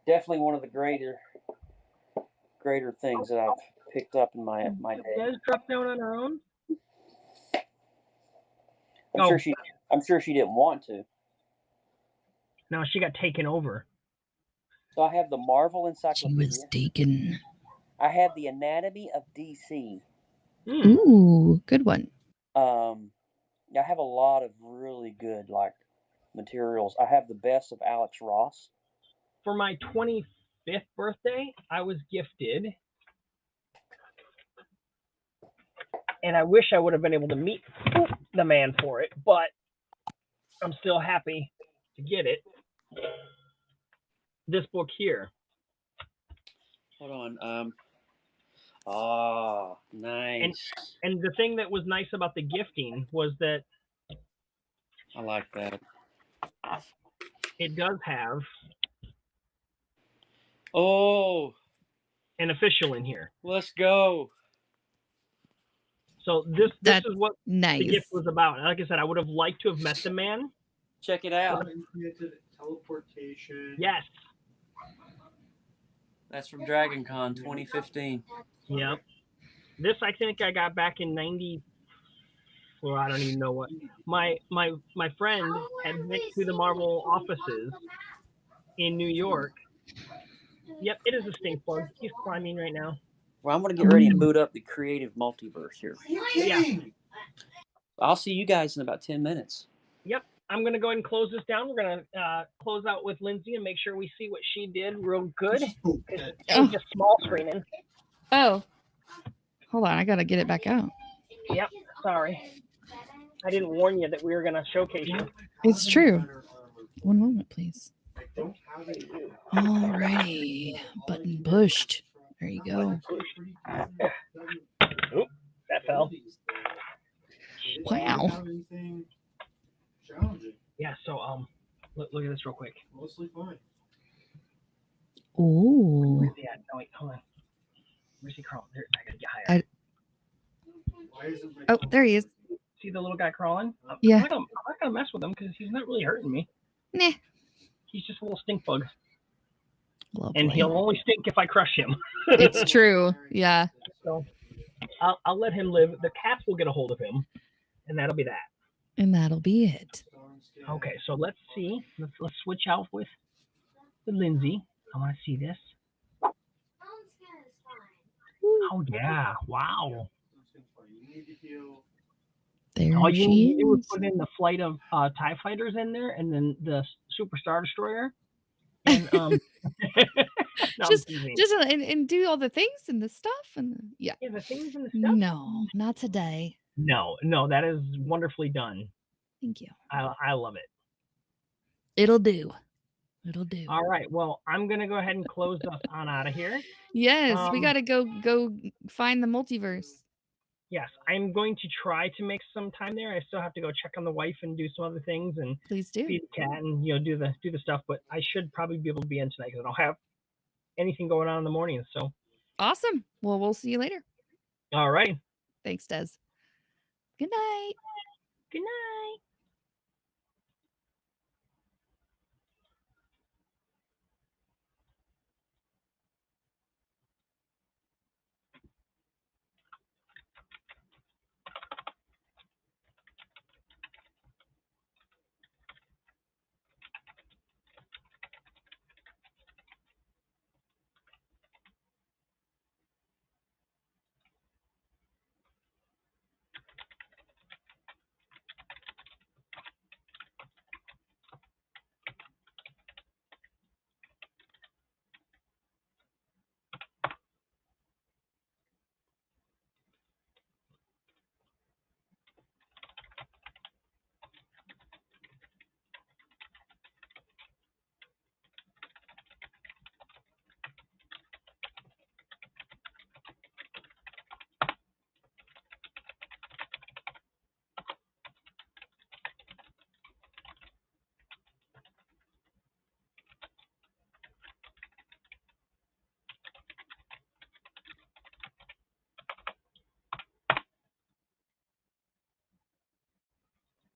definitely one of the greater things that I've picked up in my day. Des dropped down on her own. I'm sure she didn't want to. No, she got taken over. So I have the Marvel Encyclopedia. She was taken. I have the Anatomy of DC. Ooh, good one. I have a lot of really good materials. I have the best of Alex Ross. For my 25th birthday, I was gifted, and I wish I would have been able to meet the man for it, but I'm still happy to get it. This book here. Hold on. Oh, nice. And the thing that was nice about the gifting was that I like that. It does have an official in here. Let's go. So this is what nice. The gift was about. Like I said, I would have liked to have met the man. Check it out. Teleportation. Yes. That's from Dragon Con 2015. Yep. This I think I got back in 90. Well, I don't even know what. My friend had went to the Marvel offices in New York. Yep, it is a stink bug. He's climbing right now. Well, I'm going to get ready and boot up the Creative Multiverse here. Yeah. I'll see you guys in about 10 minutes. Yep. I'm going to go ahead and close this down. We're going to close out with Lindsay and make sure we see what she did real good. She's just small screening. Oh. Hold on. I got to get it back out. Yep. Sorry. I didn't warn you that we were going to showcase you. It's true. One moment, please. Alrighty. Button pushed. There you go. Oop, that fell. Wow. Yeah, so look at this real quick. Mostly fine. Ooh. Where's he at? Oh wait, hold on. Where's he crawling? There, I gotta get higher. Oh, there he is. See the little guy crawling? Yeah. I'm not gonna mess with him because he's not really hurting me. Nah. He's just a little stink bug. Lovely. And he'll only stink if I crush him. It's true. Yeah. So I'll let him live. The cats will get a hold of him, and that'll be that. And that'll be it. Okay, so let's see. Let's switch out with Lindsay. I want to see this. Oh yeah! Wow. There All she you need to do is. is put in the flight of TIE fighters in there, and then the Super Star Destroyer. And no, just and do all the things and the stuff and yeah, the things and the stuff. No, not today. No, that is wonderfully done. Thank you. I love it. It'll do. It'll do. All right. Well, I'm gonna go ahead and close us on out of here. Yes, we gotta go find the multiverse. Yes, I'm going to try to make some time there. I still have to go check on the wife and do some other things and please do feed the cat and do the stuff. But I should probably be able to be in tonight because I don't have anything going on in the morning. So awesome. Well, we'll see you later. All right. Thanks, Des. Good night. Good night.